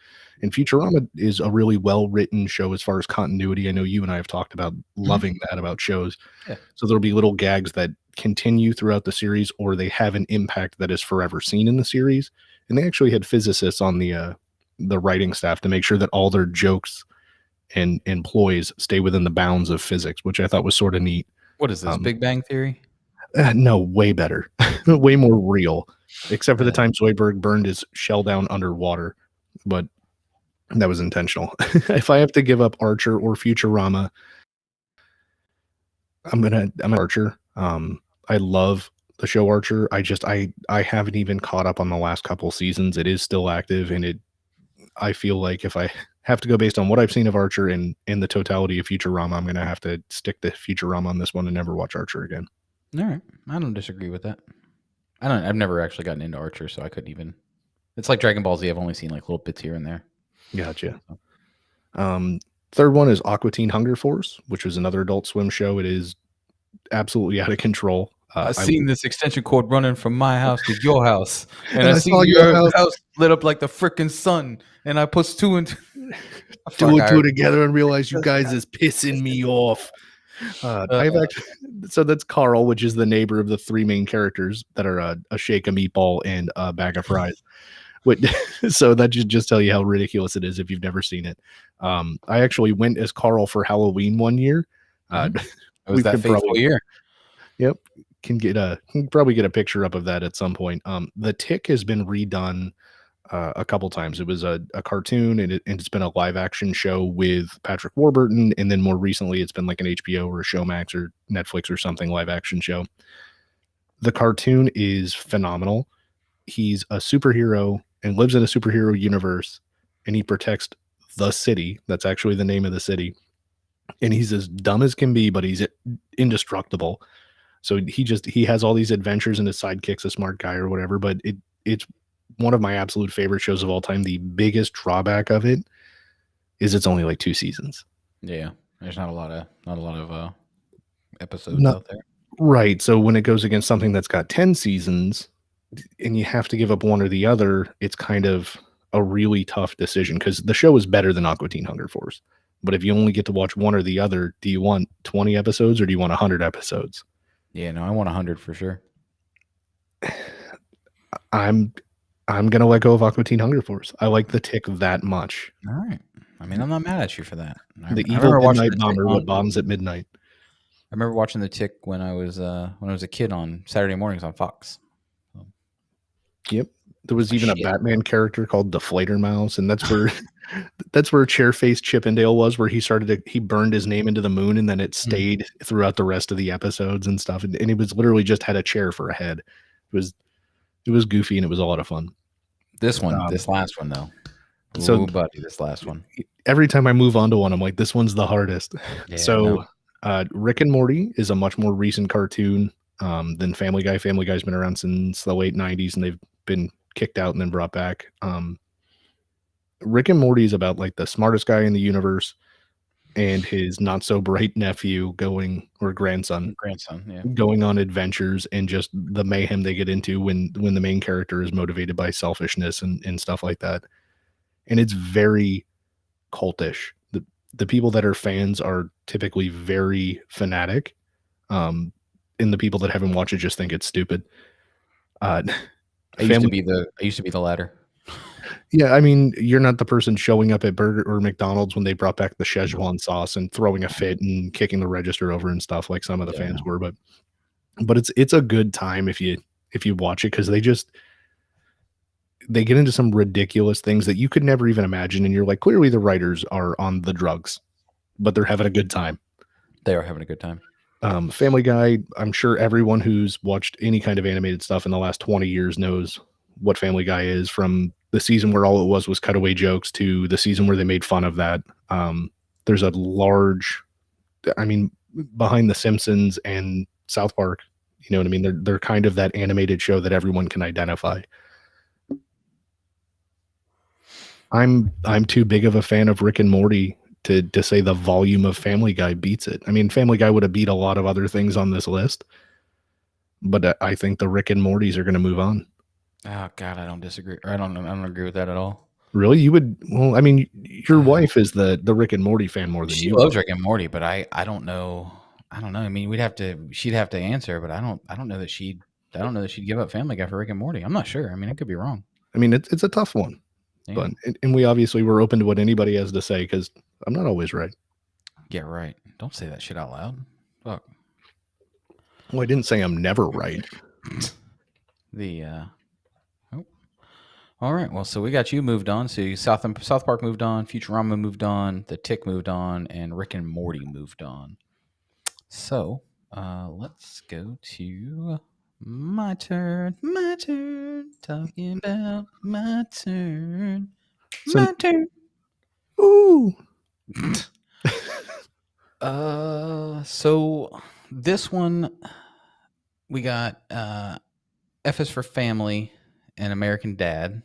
And Futurama is a really well-written show as far as continuity. I know you and I have talked about loving that about shows. Yeah. So there'll be little gags that continue throughout the series, or they have an impact that is forever seen in the series. And they actually had physicists on the writing staff to make sure that all their jokes and employees stay within the bounds of physics, which I thought was sort of neat. What is this, Big Bang Theory? No, way better. Way more real. Except for the time Zoidberg burned his shell down underwater. But that was intentional. If I have to give up Archer or Futurama, I'm Archer. I love the show Archer. I haven't even caught up on the last couple seasons. It is still active, and I feel like if I have to go based on what I've seen of Archer and the totality of Futurama, I'm going to have to stick to Futurama on this one and never watch Archer again. All right. I don't disagree with that. I've never actually gotten into Archer, so I couldn't even. It's like Dragon Ball Z. I've only seen like little bits here and there. Gotcha. Third one is Aqua Teen Hunger Force, which was another Adult Swim show. It is absolutely out of control. I've seen this extension cord running from my house to your house, and I seen your house lit up like the frickin' sun, and I put two and two together and realized you guys is pissing me off. So that's Carl, which is the neighbor of the three main characters that are a shake, a meatball, and a bag of fries. So that should just tell you how ridiculous it is if you've never seen it. I actually went as Carl for Halloween one year. It was that fateful year. Yep. Can probably get a picture up of that at some point. The Tick has been redone a couple times. It was a cartoon, and it's been a live action show with Patrick Warburton, and then more recently it's been like an HBO or a Showmax or Netflix or something live action show. The cartoon is phenomenal. He's a superhero and lives in a superhero universe, and he protects the city. That's actually the name of the city. And he's as dumb as can be, but he's indestructible. So he has all these adventures, and his sidekick's a smart guy or whatever, but it's one of my absolute favorite shows of all time. The biggest drawback of it is it's only like 2 seasons. Yeah. There's not a lot of episodes out there. Right. So when it goes against something that's got 10 seasons and you have to give up one or the other, it's kind of a really tough decision, because the show is better than Aqua Teen Hunger Force. But if you only get to watch one or the other, do you want 20 episodes or do you want 100 episodes? Yeah, no, I want 100 for sure. I'm going to let go of Aqua Teen Hunger Force. I like the Tick that much. All right. I mean, I'm not mad at you for that. The evil midnight bomber, what bombs at midnight. I remember watching the Tick when I was a kid on Saturday mornings on Fox. Yep. There was even a Batman character called Deflator Mouse, and that's where Chairface Chippendale was, where he burned his name into the moon, and then it stayed throughout the rest of the episodes and stuff. And it was literally just had a chair for a head. It was goofy, and it was a lot of fun. This last one though. This last one. Every time I move on to one, I'm like, this one's the hardest. Yeah, Rick and Morty is a much more recent cartoon than Family Guy. Family Guy's been around since the late 90s, and they've been kicked out and then brought back. Rick and Morty is about like the smartest guy in the universe and his not so bright nephew grandson going on adventures, and just the mayhem they get into when the main character is motivated by selfishness and stuff like that. And it's very cultish. The people that are fans are typically very fanatic. And the people that haven't watched it just think it's stupid. I used to be the latter. Yeah, I mean, you're not the person showing up at Burger or McDonald's when they brought back the Szechuan sauce and throwing a fit and kicking the register over and stuff like some of the fans were, but it's a good time if you watch it, because they get into some ridiculous things that you could never even imagine, and you're like, clearly the writers are on the drugs, but they're having a good time. They are having a good time. Family Guy, I'm sure everyone who's watched any kind of animated stuff in the last 20 years knows what Family Guy is, from the season where all it was cutaway jokes to the season where they made fun of that. There's a large, I mean, behind The Simpsons and South Park, you know what I mean? They're kind of that animated show that everyone can identify. I'm too big of a fan of Rick and Morty to say the volume of Family Guy beats it. I mean, Family Guy would have beat a lot of other things on this list, but I think the Rick and Mortys are going to move on. Oh God, I don't disagree. I don't agree with that at all. Really? You would? Well, I mean, your wife is the Rick and Morty fan more than She you. loves Rick and Morty, but I don't know. I don't know. I mean, she'd have to answer, but I don't know that she'd give up Family Guy for Rick and Morty. I'm not sure. I mean, I could be wrong. I mean, it's a tough one, but and we obviously were open to what anybody has to say, because I'm not always right. Yeah, right. Don't say that shit out loud. Fuck. Well, I didn't say I'm never right. All right. Well, so we got you moved on. So South Park moved on, Futurama moved on, The Tick moved on, and Rick and Morty moved on. So let's go to my turn. My turn. Talking about my turn. My turn. Ooh. So this one we got F is for Family and American Dad.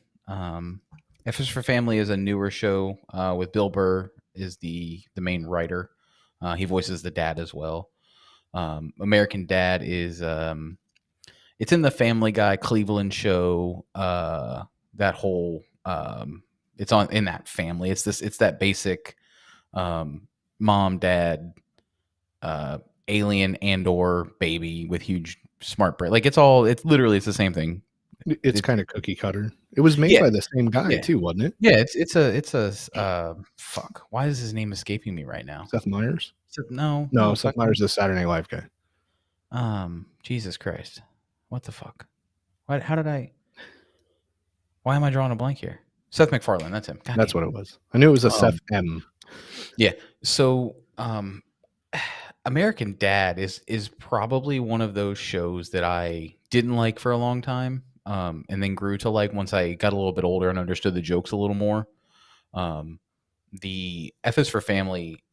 F is for Family is a newer show with Bill Burr is the main writer. He voices the dad as well. American Dad is it's in the Family Guy Cleveland show. That whole it's on in that family. It's that basic mom, dad, alien and or baby with huge smart brain. Like it's literally it's the same thing. It's kind of cookie cutter. It was made by the same guy too, wasn't it? Yeah, it's a fuck. Why is his name escaping me right now? Seth Meyers? No, Seth Meyers is the Saturday Night Live guy. Jesus Christ. What the fuck? Why am I drawing a blank here? Seth MacFarlane, that's him. God that's what it was. I knew it was a Seth M. Yeah. So American Dad is probably one of those shows that I didn't like for a long time. And then grew to like once I got a little bit older and understood the jokes a little more. The F is for Family,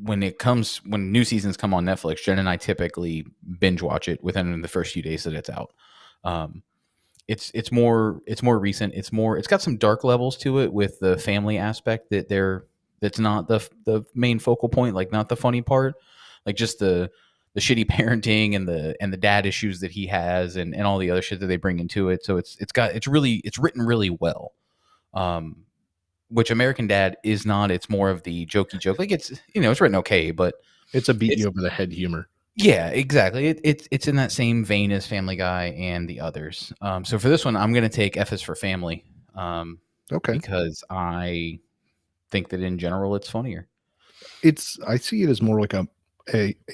when new seasons come on Netflix, Jen and I typically binge watch it within the first few days that it's out. It's more recent. It's got some dark levels to it with the family aspect that's not the main focal point, like not the funny part, like just the shitty parenting and the dad issues that he has and all the other shit that they bring into it. So it's written really well. Which American Dad is not. It's more of the jokey joke. Like it's written okay, but it's a beat you over the head humor. Yeah, exactly. It's in that same vein as Family Guy and the others. So for this one, I'm going to take F is for Family. Okay. Because I think that in general it's funnier. I see it as more like a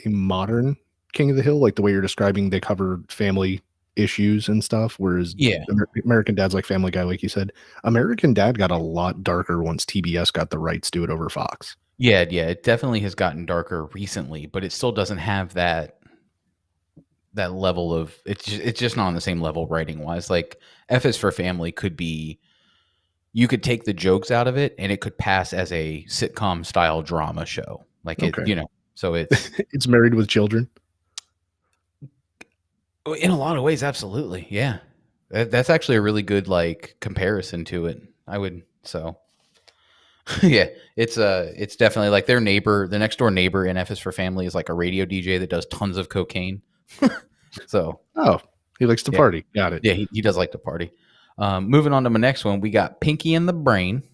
modern King of the Hill, like the way you're describing. They cover family issues and stuff, whereas American Dad's like Family Guy, like you said. American Dad got a lot darker once TBS got the rights to it over Fox. Yeah, it definitely has gotten darker recently, but it still doesn't have that level of it's just not on the same level writing wise. Like F is for Family could be, you could take the jokes out of it and it could pass as a sitcom style drama show. Like so it's it's Married with Children. In a lot of ways, absolutely. Yeah. That's actually a really good like comparison to it. Yeah, it's definitely like their neighbor, the next door neighbor in F is for Family is like a radio DJ that does tons of cocaine. So he likes to party. Got it. Yeah, he does like to party. Moving on to my next one, we got Pinkie and the Brain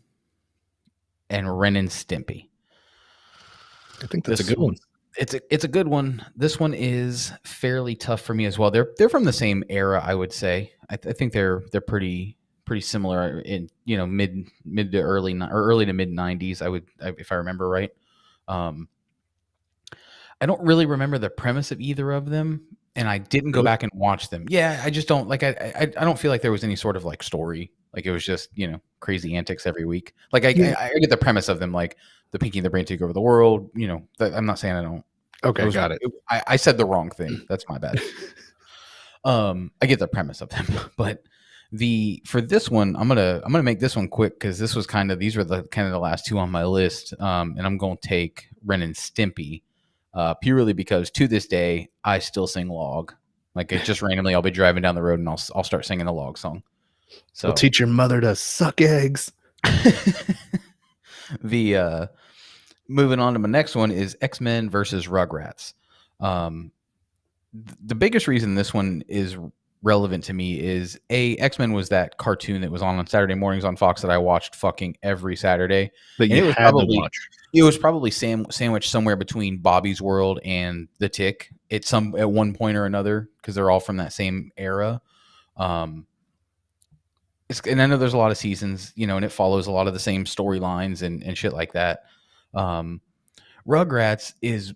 and Ren and Stimpy. I think that's a good one. It's a good one. This one is fairly tough for me as well. They're from the same era, I would say. I think they're pretty similar in mid to early to mid 90s. If I remember right. I don't really remember the premise of either of them, and I didn't go back and watch them. Yeah, I just don't like. I don't feel like there was any sort of like story Like it was just, you know, crazy antics every week. Like I get the premise of them, like the Pinkie and the Brain take over the world. You know, I'm not saying I don't. Okay, got it. I said the wrong thing. That's my bad. I get the premise of them, but for this one, I'm gonna make this one quick because this was these were the kind of the last two on my list. And I'm gonna take Ren and Stimpy, purely because to this day I still sing Log. Like it just randomly, I'll be driving down the road and I'll start singing a Log song. So I'll teach your mother to suck eggs. The moving on to my next one is X-Men versus Rugrats. The biggest reason this one is relevant to me is X-Men was that cartoon that was on Saturday mornings on Fox that I watched fucking every Saturday. That you had to watch. It was probably sandwiched somewhere between Bobby's World and The Tick at one point or another because they're all from that same era. And I know there's a lot of seasons, you know, and it follows a lot of the same storylines and shit like that. Rugrats is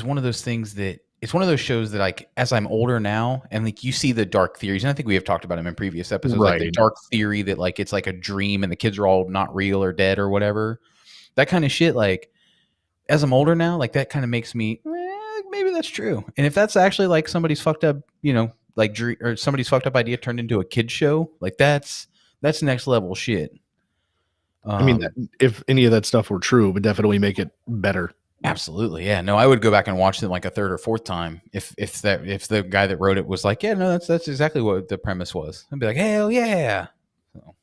one of those things that it's one of those shows that, like, as I'm older now, and like you see the dark theories, and I think we have talked about them in previous episodes, right. Like the dark theory that like it's like a dream and the kids are all not real or dead or whatever, that kind of shit. Like, as I'm older now, like that kind of makes me maybe that's true. And if that's actually like somebody's fucked up, you know, like or somebody's fucked up idea turned into a kid show, like that's next level shit. I mean, if any of that stuff were true, it would definitely make it better. Absolutely, yeah. No, I would go back and watch them like a third or fourth time if the guy that wrote it was like, yeah, no, that's exactly what the premise was. I'd be like, hell yeah. So,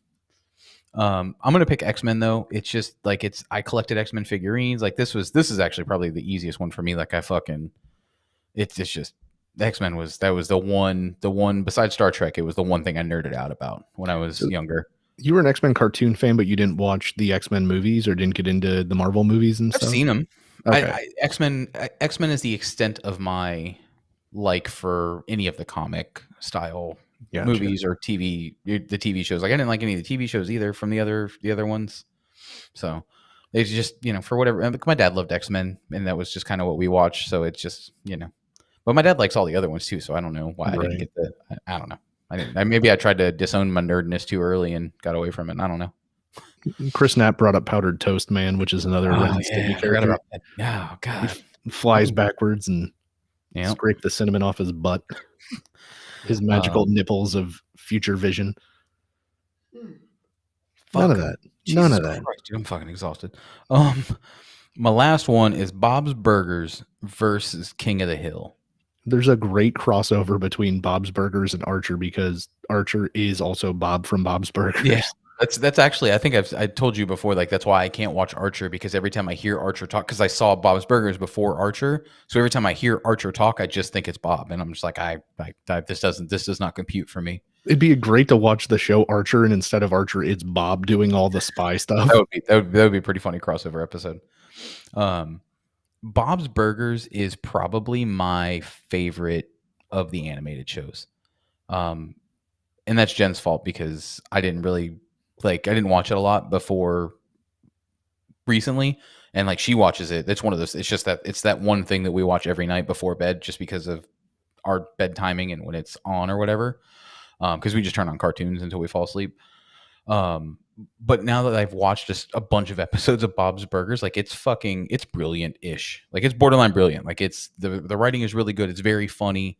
I'm gonna pick X-Men though. It's just like I collected X-Men figurines. Like this is actually probably the easiest one for me. Like it's just X-Men was the one besides Star Trek. It was the one thing I nerded out about when I was younger. You were an X-Men cartoon fan, but you didn't watch the X-Men movies or didn't get into the Marvel movies and stuff? I've seen them. Okay. X-Men is the extent of my like for any of the comic style movies or the TV shows. Like I didn't like any of the TV shows either from the other ones. So it's just, you know, for whatever. My dad loved X-Men and that was just kind of what we watched. So it's just, you know, but my dad likes all the other ones too. So I don't know why I didn't get I don't know. Maybe I tried to disown my nerdness too early and got away from it. I don't know. Chris Knapp brought up Powdered Toast Man, which is another character. Oh god, he flies backwards and scrape the cinnamon off his butt. His magical nipples of future vision. None of that. None of that. Christ, dude, I'm fucking exhausted. My last one is Bob's Burgers versus King of the Hill. There's a great crossover between Bob's Burgers and Archer because Archer is also Bob from Bob's Burgers. Yeah. That's actually, I think I told you before, like that's why I can't watch Archer because every time I hear Archer talk, because I saw Bob's Burgers before Archer, so every time I hear Archer talk, I just think it's Bob, and I'm just like, this does not compute for me. It'd be great to watch the show Archer, and instead of Archer, it's Bob doing all the spy stuff. That would be a pretty funny crossover episode. Bob's Burgers is probably my favorite of the animated shows, and that's Jen's fault because I didn't watch it a lot before recently, and like she watches it. It's one of those. It's just that it's that one thing that we watch every night before bed, just because of our bed timing and when it's on or whatever. Because we just turn on cartoons until we fall asleep. But now that I've watched just a bunch of episodes of Bob's Burgers, like it's brilliant-ish. Like it's borderline brilliant. Like it's the writing is really good. It's very funny.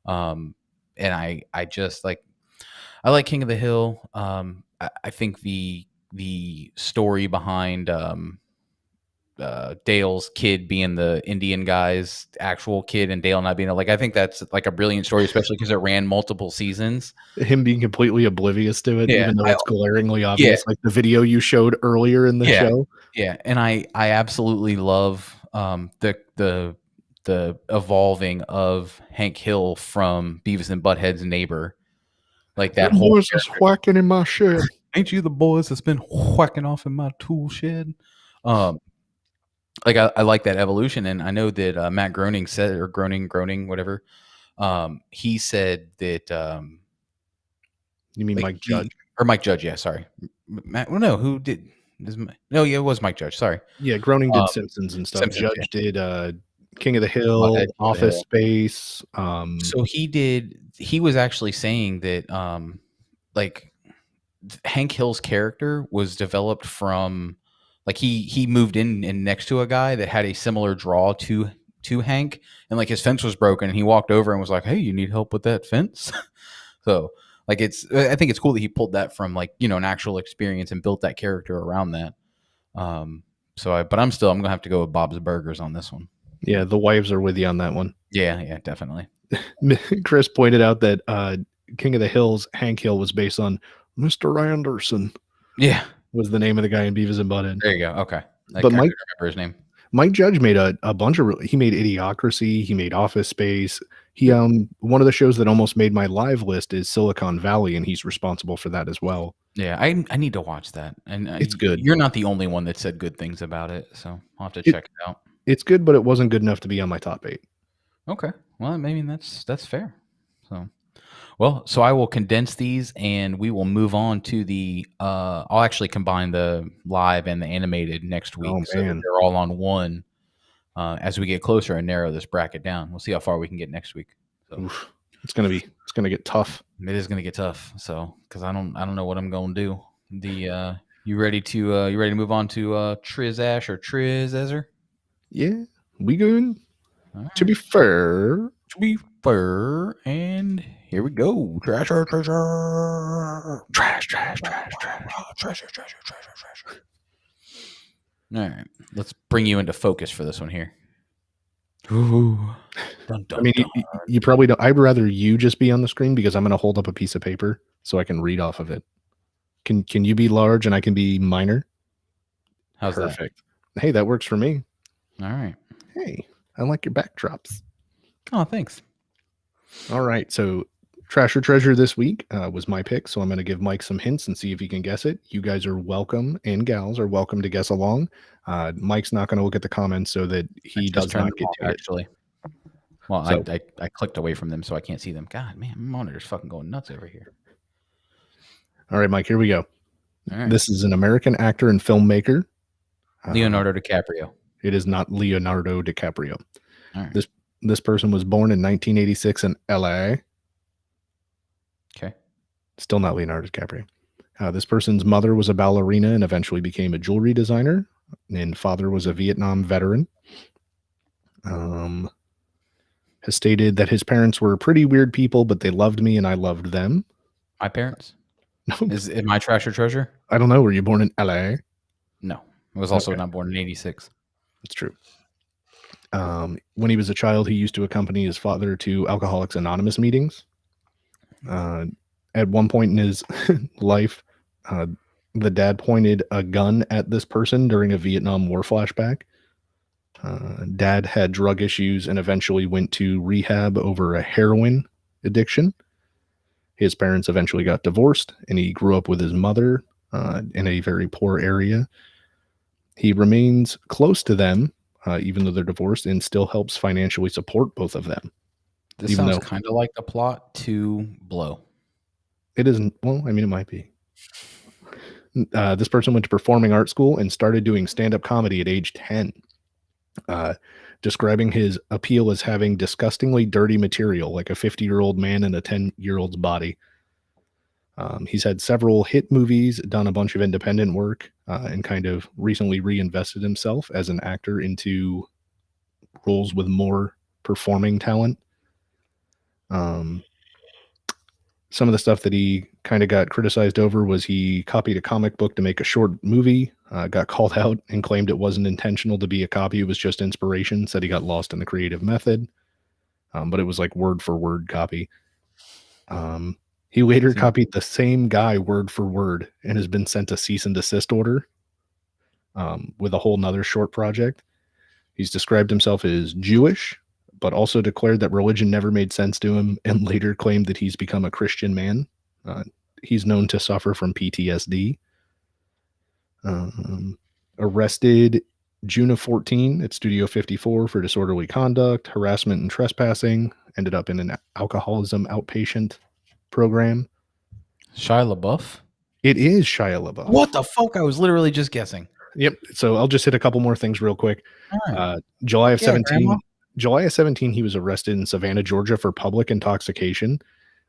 And I just like. I like King of the Hill. I think the story behind Dale's kid being the Indian guy's actual kid and Dale not being I think that's like a brilliant story, especially because it ran multiple seasons. Him being completely oblivious to it, even though it's glaringly obvious, like the video you showed earlier in the show. Yeah, and I absolutely love the evolving of Hank Hill from Beavis and Butthead's neighbor. Like that whole boys is whacking in my shed. Ain't you the boys that's been whacking off in my tool shed? Like I like that evolution, and I know that Matt Groening said, or Groening, whatever. He said that. You mean Mike Judge or Mike Judge? Yeah, sorry. Matt. Well, no, who did? No, yeah, it was Mike Judge. Sorry. Yeah, Groening did Simpsons and stuff. Judge did King of the Hill, Office Space. So he was actually saying that like Hank Hill's character was developed from like he moved in next to a guy that had a similar draw to Hank, and like his fence was broken, and he walked over and was like, "Hey, you need help with that fence?" So like I think it's cool that he pulled that from like an actual experience and built that character around that. But I'm gonna have to go with Bob's Burgers on this one. Yeah, the wives are with you on that one. Yeah, definitely. Chris pointed out that King of the Hills, Hank Hill, was based on Mr. Anderson. Yeah, was the name of the guy in Beavis and Butthead. There you go. Okay, but Mike, remember his name. Mike Judge made a bunch of. He made Idiocracy. He made Office Space. He one of the shows that almost made my live list is Silicon Valley, and he's responsible for that as well. Yeah, I need to watch that, and it's good. You're not the only one that said good things about it, so I'll have to check it out. It's good, but it wasn't good enough to be on my top 8. Okay, well, maybe that's fair. So I will condense these, and we will move on to the. I'll actually combine the live and the animated next week, so that they're all on one. As we get closer and narrow this bracket down, we'll see how far we can get next week. So. Oof. It's gonna get tough. It is gonna get tough. So, because I don't know what I'm gonna do. You ready to move on to Triz Ash or Triz Ezer? Yeah, we good. Right. To be fair, and here we go. Trash. All right, let's bring you into focus for this one here. Ooh. Dun, dun, I mean, you probably don't. I'd rather you just be on the screen because I'm going to hold up a piece of paper so I can read off of it. Can you be large and I can be minor? How's Perfect. That? Hey, that works for me. All right. Hey, I like your backdrops. Oh, thanks. All right. So Trash or Treasure this week was my pick. So I'm going to give Mike some hints and see if he can guess it. You guys are welcome, and gals are welcome to guess along. Mike's not going to look at the comments so that he does not get to actually. Well, so, I clicked away from them so I can't see them. God, man, my monitor's fucking going nuts over here. All right, Mike, here we go. Right. This is an American actor and filmmaker. Leonardo DiCaprio. It is not Leonardo DiCaprio. All right. This person was born in 1986 in LA. Okay. Still not Leonardo DiCaprio. This person's mother was a ballerina and eventually became a jewelry designer. And father was a Vietnam veteran. Has stated that his parents were pretty weird people, but they loved me and I loved them. My parents? Is it my Trash or Treasure? I don't know. Were you born in LA? No. I was also not born in 86. That's true. When he was a child, he used to accompany his father to Alcoholics Anonymous meetings. At one point in his life, the dad pointed a gun at this person during a Vietnam War flashback. Dad had drug issues and eventually went to rehab over a heroin addiction. His parents eventually got divorced, and he grew up with his mother in a very poor area. He remains close to them, even though they're divorced, and still helps financially support both of them. This sounds kind of like the plot to Blow. It isn't. Well, I mean, it might be. This person went to performing arts school and started doing stand-up comedy at age 10. Describing his appeal as having disgustingly dirty material, like a 50-year-old man in a 10-year-old's body. He's had several hit movies, done a bunch of independent work, and kind of recently reinvested himself as an actor into roles with more performing talent. Some of the stuff that he kind of got criticized over was he copied a comic book to make a short movie, got called out and claimed it wasn't intentional to be a copy. It was just inspiration, said he got lost in the creative method. But it was like word for word copy. He later copied the same guy word for word and has been sent a cease and desist order with a whole nother short project. He's described himself as Jewish, but also declared that religion never made sense to him and later claimed that he's become a Christian man. He's known to suffer from PTSD. Arrested June of 14 at Studio 54 for disorderly conduct, harassment, and trespassing. Ended up in an alcoholism outpatient program. Shia Labeouf? It is Shia Labeouf. What the fuck? I was literally just guessing. Yep. So I'll just hit a couple more things real quick. Right. July of 17, he was arrested in Savannah, Georgia for public intoxication.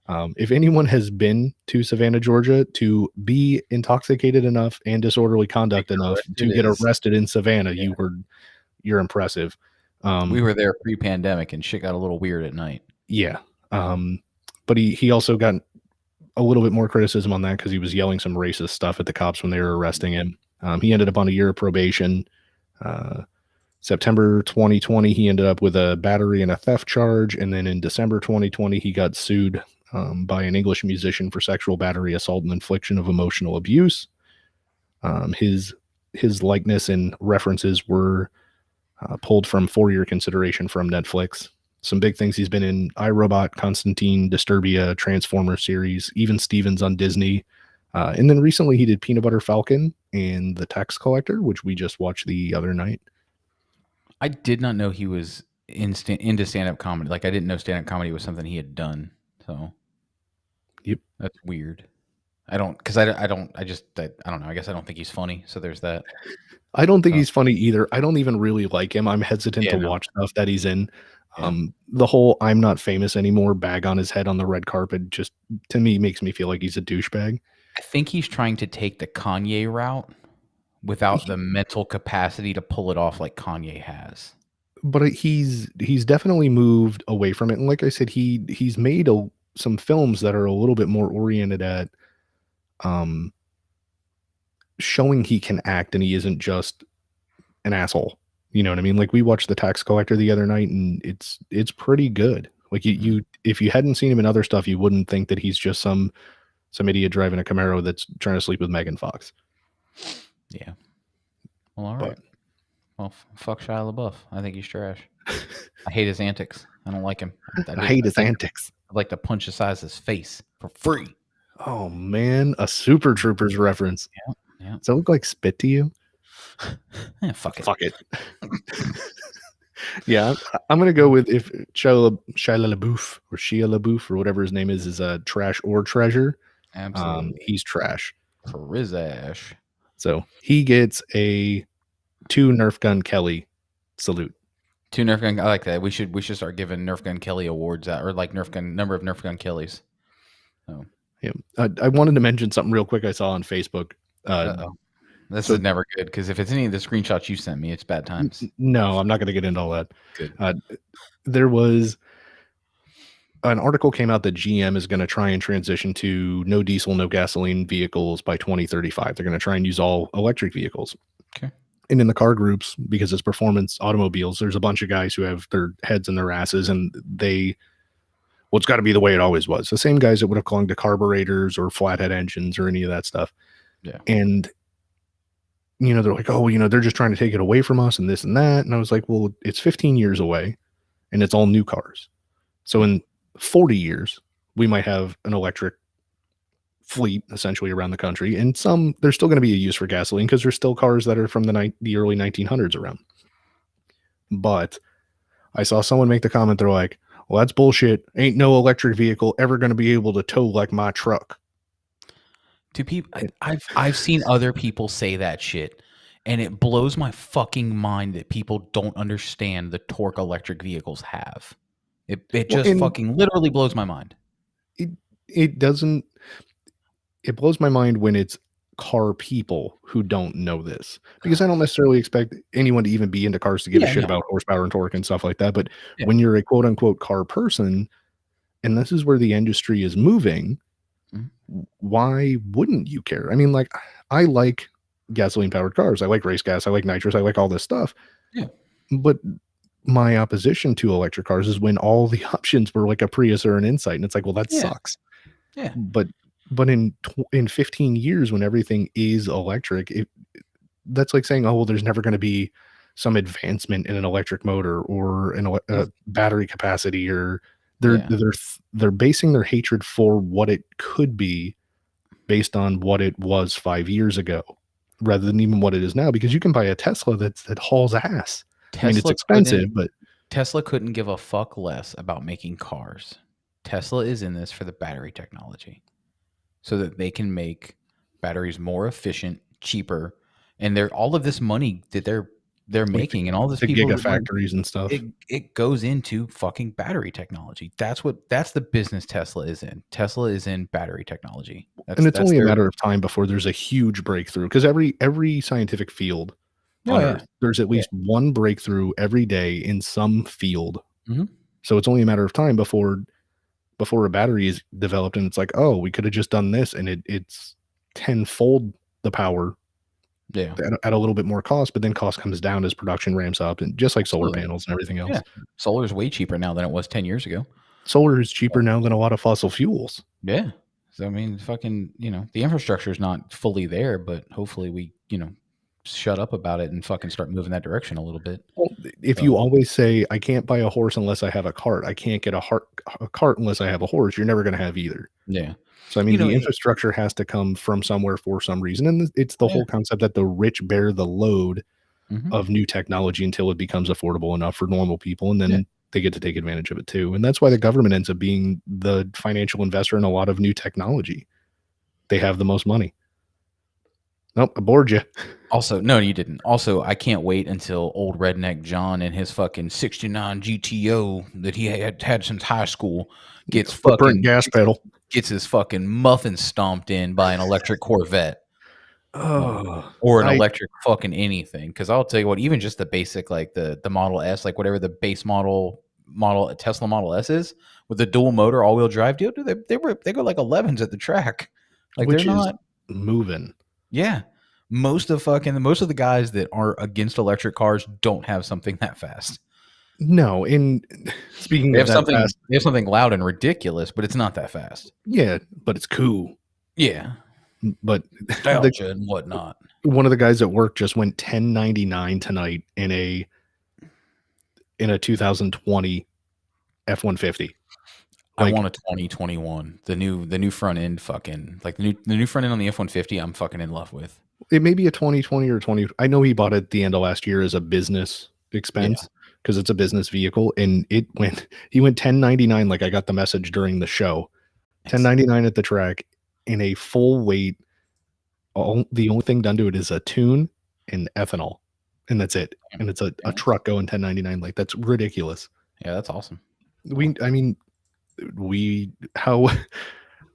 If anyone has been to Savannah, Georgia, to be intoxicated enough and disorderly conduct enough to get arrested in Savannah, you're impressive. We were there pre-pandemic, and shit got a little weird at night. Yeah. But he also got a little bit more criticism on that because he was yelling some racist stuff at the cops when they were arresting him. He ended up on a year of probation. September 2020, he ended up with a battery and a theft charge. And then in December 2020, he got sued by an English musician for sexual battery, assault, and infliction of emotional abuse. His likeness and references were pulled from 4-year consideration from Netflix. Some big things he's been in: iRobot, Constantine, Disturbia, Transformer series, even Stevens on Disney. And then recently he did Peanut Butter Falcon and The Tax Collector, which we just watched the other night. I did not know he was into stand-up comedy. Like, I didn't know stand-up comedy was something he had done. So, yep, that's weird. I don't know. I don't know. I guess I don't think he's funny. So there's that. I don't think he's funny either. I don't even really like him. I'm hesitant to watch stuff that he's in. The whole "I'm not famous anymore" bag on his head on the red carpet just, to me, makes me feel like he's a douchebag. I think he's trying to take the Kanye route without the mental capacity to pull it off like Kanye has. But he's definitely moved away from it. And like I said, he's made some films that are a little bit more oriented at showing he can act and he isn't just an asshole. You know what I mean? Like, we watched The Tax Collector the other night, and it's pretty good. Like, you if you hadn't seen him in other stuff, you wouldn't think that he's just some idiot driving a Camaro that's trying to sleep with Megan Fox. Yeah. Well, all right. Well, fuck Shia Labeouf. I think he's trash. I hate his antics. I don't like him. I hate his antics. I'd like to punch the size of his face for free. Oh man, a Super Troopers reference. Yeah. Does that look like spit to you? Fuck it. Fuck it. Yeah, I'm gonna go with, if Shia Labeouf or Shia Labeouf or whatever his name is a trash or treasure. Absolutely. He's trash. For his ash. So he gets a 2 Nerf Gun Kelly salute. 2 Nerf Gun. I like that. We should start giving Nerf Gun Kelly awards out, or like number of Nerf Gun Kellys. Oh. Yeah. I wanted to mention something real quick I saw on Facebook. This is never good, because if it's any of the screenshots you sent me, it's bad times. No, I'm not going to get into all that. Good. There was an article came out that GM is going to try and transition to no diesel, no gasoline vehicles by 2035. They're going to try and use all electric vehicles. Okay. And in the car groups, because it's performance automobiles, there's a bunch of guys who have their heads in their asses, and it's got to be the way it always was. The same guys that would have clung to carburetors or flathead engines or any of that stuff. Yeah. And they're like, oh, they're just trying to take it away from us and this and that. And I was like, well, it's 15 years away and it's all new cars. So in 40 years, we might have an electric fleet essentially around the country. And there's still going to be a use for gasoline because there's still cars that are from the early 1900s around. But I saw someone make the comment. They're like, well, that's bullshit. Ain't no electric vehicle ever going to be able to tow like my truck. To people, I've seen other people say that shit, and it blows my fucking mind that people don't understand the torque electric vehicles have. It just fucking literally blows my mind. It doesn't. It blows my mind when it's car people who don't know this, because I don't necessarily expect anyone to even be into cars to give a shit about horsepower and torque and stuff like that. But when you're a quote unquote car person, and this is where the industry is moving, why wouldn't you care? I mean, like, I like gasoline powered cars. I like race gas. I like nitrous. I like all this stuff. Yeah. But my opposition to electric cars is when all the options were like a Prius or an Insight. And it's like, well, that sucks. Yeah. But in 15 years, when everything is electric, that's like saying, oh, well, there's never going to be some advancement in an electric motor or a battery capacity, or they're basing their hatred for what it could be based on what it was 5 years ago, rather than even what it is now. Because you can buy a Tesla that hauls ass. I mean, it's expensive, but Tesla couldn't give a fuck less about making cars. Tesla is in this for the battery technology, so that they can make batteries more efficient, cheaper, and all of this money that they're making, and all these the people that, like, gigafactories and stuff. it goes into fucking battery technology. That's the business Tesla is in. Tesla is in battery technology. And it's only a matter of time before there's a huge breakthrough, because every scientific field on Earth, there's at least one breakthrough every day in some field. Mhm. So it's only a matter of time before a battery is developed, and it's like, oh, we could have just done this, and it's tenfold the power. Yeah. At a little bit more cost, but then cost comes down as production ramps up, and just like solar Absolutely. panels and everything else. Yeah. Solar is way cheaper now than it was 10 years ago. Solar is cheaper now than a lot of fossil fuels. Yeah. So, I mean, fucking, the infrastructure is not fully there, but hopefully we, shut up about it and fucking start moving that direction a little bit. Well, if you always say, I can't buy a horse unless I have a cart, I can't get a cart unless I have a horse, you're never going to have either. Yeah. So, I mean, the infrastructure has to come from somewhere for some reason. And it's the whole concept that the rich bear the load of new technology until it becomes affordable enough for normal people. And then they get to take advantage of it too. And that's why the government ends up being the financial investor in a lot of new technology. They have the most money. Nope, I bored you. Also, no, you didn't. Also, I can't wait until old redneck John and his fucking 69 GTO that he had since high school gets fucking gas pedal. Gets his fucking muffin stomped in by an electric Corvette. Or an electric fucking anything. Because I'll tell you what, even just the basic, like the Model S, like whatever the base model Tesla Model S is, with the dual motor all-wheel drive deal, dude, they go like 11s at the track. Like, which they're is not moving. Yeah. Most of the guys that are against electric cars don't have something that fast. No, in speaking they of have something fast, they have something loud and ridiculous, but it's not that fast. Yeah, but it's cool. Yeah. But nostalgia and whatnot. One of the guys at work just went 1099 tonight in a 2020 F-150. I want a 2021. The new front end fucking like the new front end on the F-150 I'm fucking in love with. It may be a 2020 or 20. I know he bought it at the end of last year as a business expense because it's a business vehicle, and he went 1099. Like, I got the message during the show, 1099 at the track in a full weight. The only thing done to it is a tune and ethanol, and that's it. And it's a truck going 1099. Like, that's ridiculous. Yeah, that's awesome.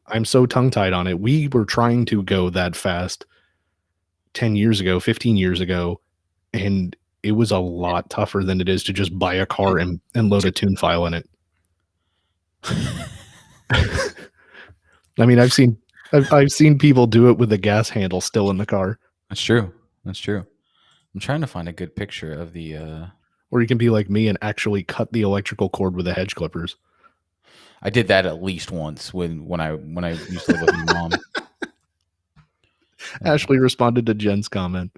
I'm so tongue tied on it. We were trying to go that fast 10 years ago, 15 years ago, and it was a lot tougher than it is to just buy a car and load a tune file in it. I mean, I've seen people do it with the gas handle still in the car. That's true. I'm trying to find a good picture of the or you can be like me and actually cut the electrical cord with the hedge clippers. I did that at least once when I used to live with my mom. Ashley responded to Jen's comment.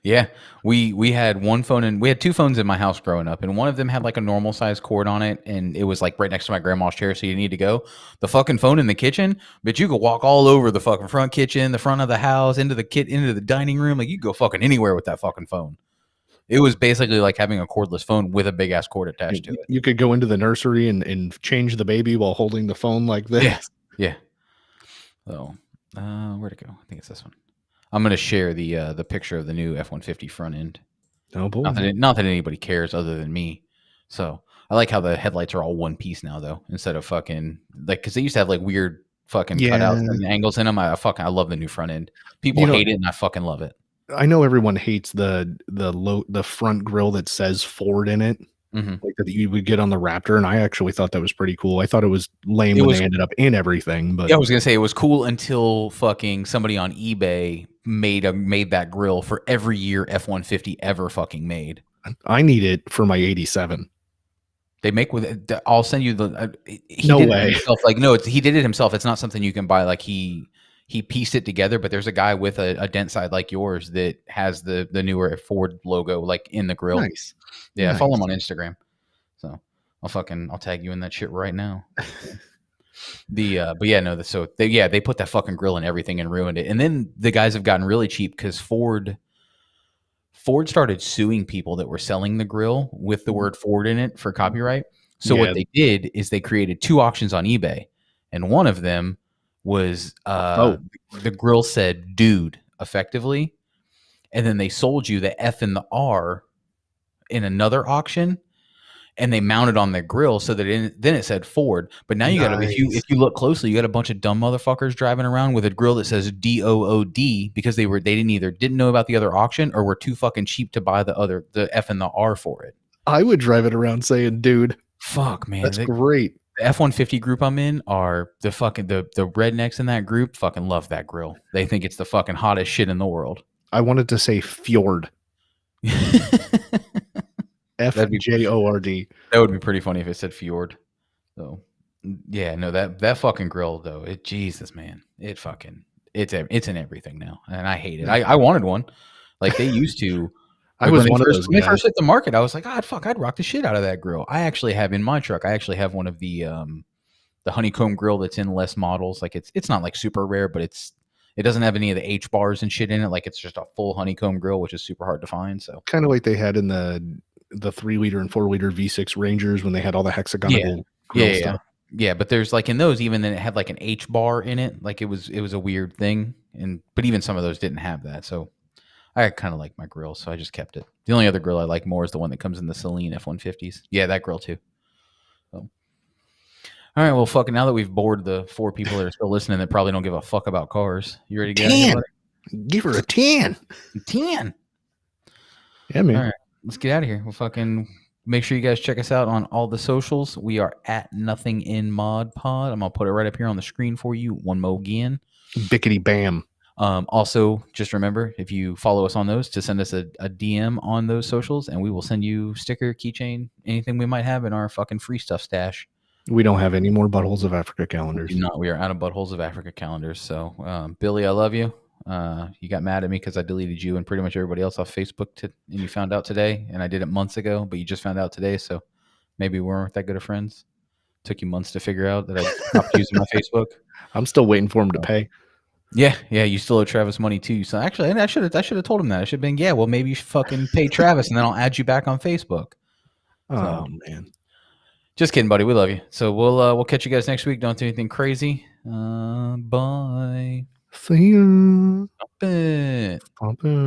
Yeah, we had one phone, and we had two phones in my house growing up, and one of them had like a normal size cord on it, and it was like right next to my grandma's chair, so you need to go. The fucking phone in the kitchen, but you could walk all over the fucking front kitchen, the front of the house, into the dining room. Like, you could go fucking anywhere with that fucking phone. It was basically like having a cordless phone with a big ass cord attached to it. You could go into the nursery and change the baby while holding the phone like this. Yeah. So, where'd it go? I think it's this one. I'm gonna share the picture of the new F-150 front end. Oh boy! Not that anybody cares other than me. So I like how the headlights are all one piece now, though, instead of fucking like, because they used to have like weird fucking cutouts and angles in them. I love the new front end. People hate it, and I fucking love it. I know everyone hates the front grille that says Ford in it, like that you would get on the Raptor, and I actually thought that was pretty cool. I thought it was lame when they ended up in everything, but yeah, I was gonna say it was cool until fucking somebody on eBay made that grille for every year F-150 ever fucking made. I need it for my 87. They make with it. I'll send you the. No way. He did it himself. It's not something you can buy. Like he pieced it together. But there's a guy with a dent side like yours that has the newer Ford logo like in the grill. Nice. Yeah, follow him on Instagram. So I'll tag you in that shit right now. They put that fucking grill in everything and ruined it. And then the guys have gotten really cheap because Ford started suing people that were selling the grill with the word Ford in it for copyright. So what they did is they created two auctions on eBay, and one of them was Oh. the grill said "dude" effectively, and then they sold you the F and the R in another auction, and they mounted on their grill so that then it said Ford. But now you got to, if you look closely, you got a bunch of dumb motherfuckers driving around with a grill that says DOOD because they didn't know about the other auction or were too fucking cheap to buy the F and the R for it. I would drive it around saying, dude. Fuck, man. That's great. The F-150 group I'm in are the fucking the rednecks in that group fucking love that grill. They think it's the fucking hottest shit in the world. I wanted to say Fjord. FJORD. That would be pretty funny if it said Fjord. So yeah, no, that fucking grill though, Jesus, man. It's in everything now. And I hate it. I wanted one. Like they used to. I was one of those when they first hit the market, I was like, I'd rock the shit out of that grill. I actually have in my truck, one of the honeycomb grill that's in less models. Like it's not like super rare, but it doesn't have any of the H bars and shit in it. Like it's just a full honeycomb grill, which is super hard to find. So kind of like they had in the 3-liter and 4-liter V6 Rangers when they had all the hexagonal grill stuff. Yeah, but there's like in those, even then it had like an H bar in it. Like it was a weird thing. But even some of those didn't have that. So I kind of like my grill, so I just kept it. The only other grill I like more is the one that comes in the Celine F-150s. Yeah, that grill too. So. All right, well, fucking now that we've bored the 4 people that are still listening that probably don't give a fuck about cars, you ready to get 10. Give her a 10. 10. Yeah, man. All right, let's get out of here. We'll fucking make sure you guys check us out on all the socials. We are at Nothing in Mod Pod. I'm gonna put it right up here on the screen for you. One more again. Bickety bam. Also, just remember, if you follow us on those, to send us a DM on those socials, and we will send you sticker, keychain, anything we might have in our fucking free stuff stash. We don't have any more Buttholes of Africa calendars. We are out of Buttholes of Africa calendars. So, Billy, I love you. You got mad at me because I deleted you and pretty much everybody else off Facebook, and you found out today, and I did it months ago, but you just found out today, so maybe we weren't that good of friends. Took you months to figure out that I stopped using my Facebook. I'm still waiting for him to pay. Yeah, you still owe Travis money too. So actually, I should have told him that. I should have been, well, maybe you should fucking pay Travis, and then I'll add you back on Facebook. Oh man, just kidding, buddy. We love you. So we'll catch you guys next week. Don't do anything crazy. Bye. See ya. Stop it. Stop it.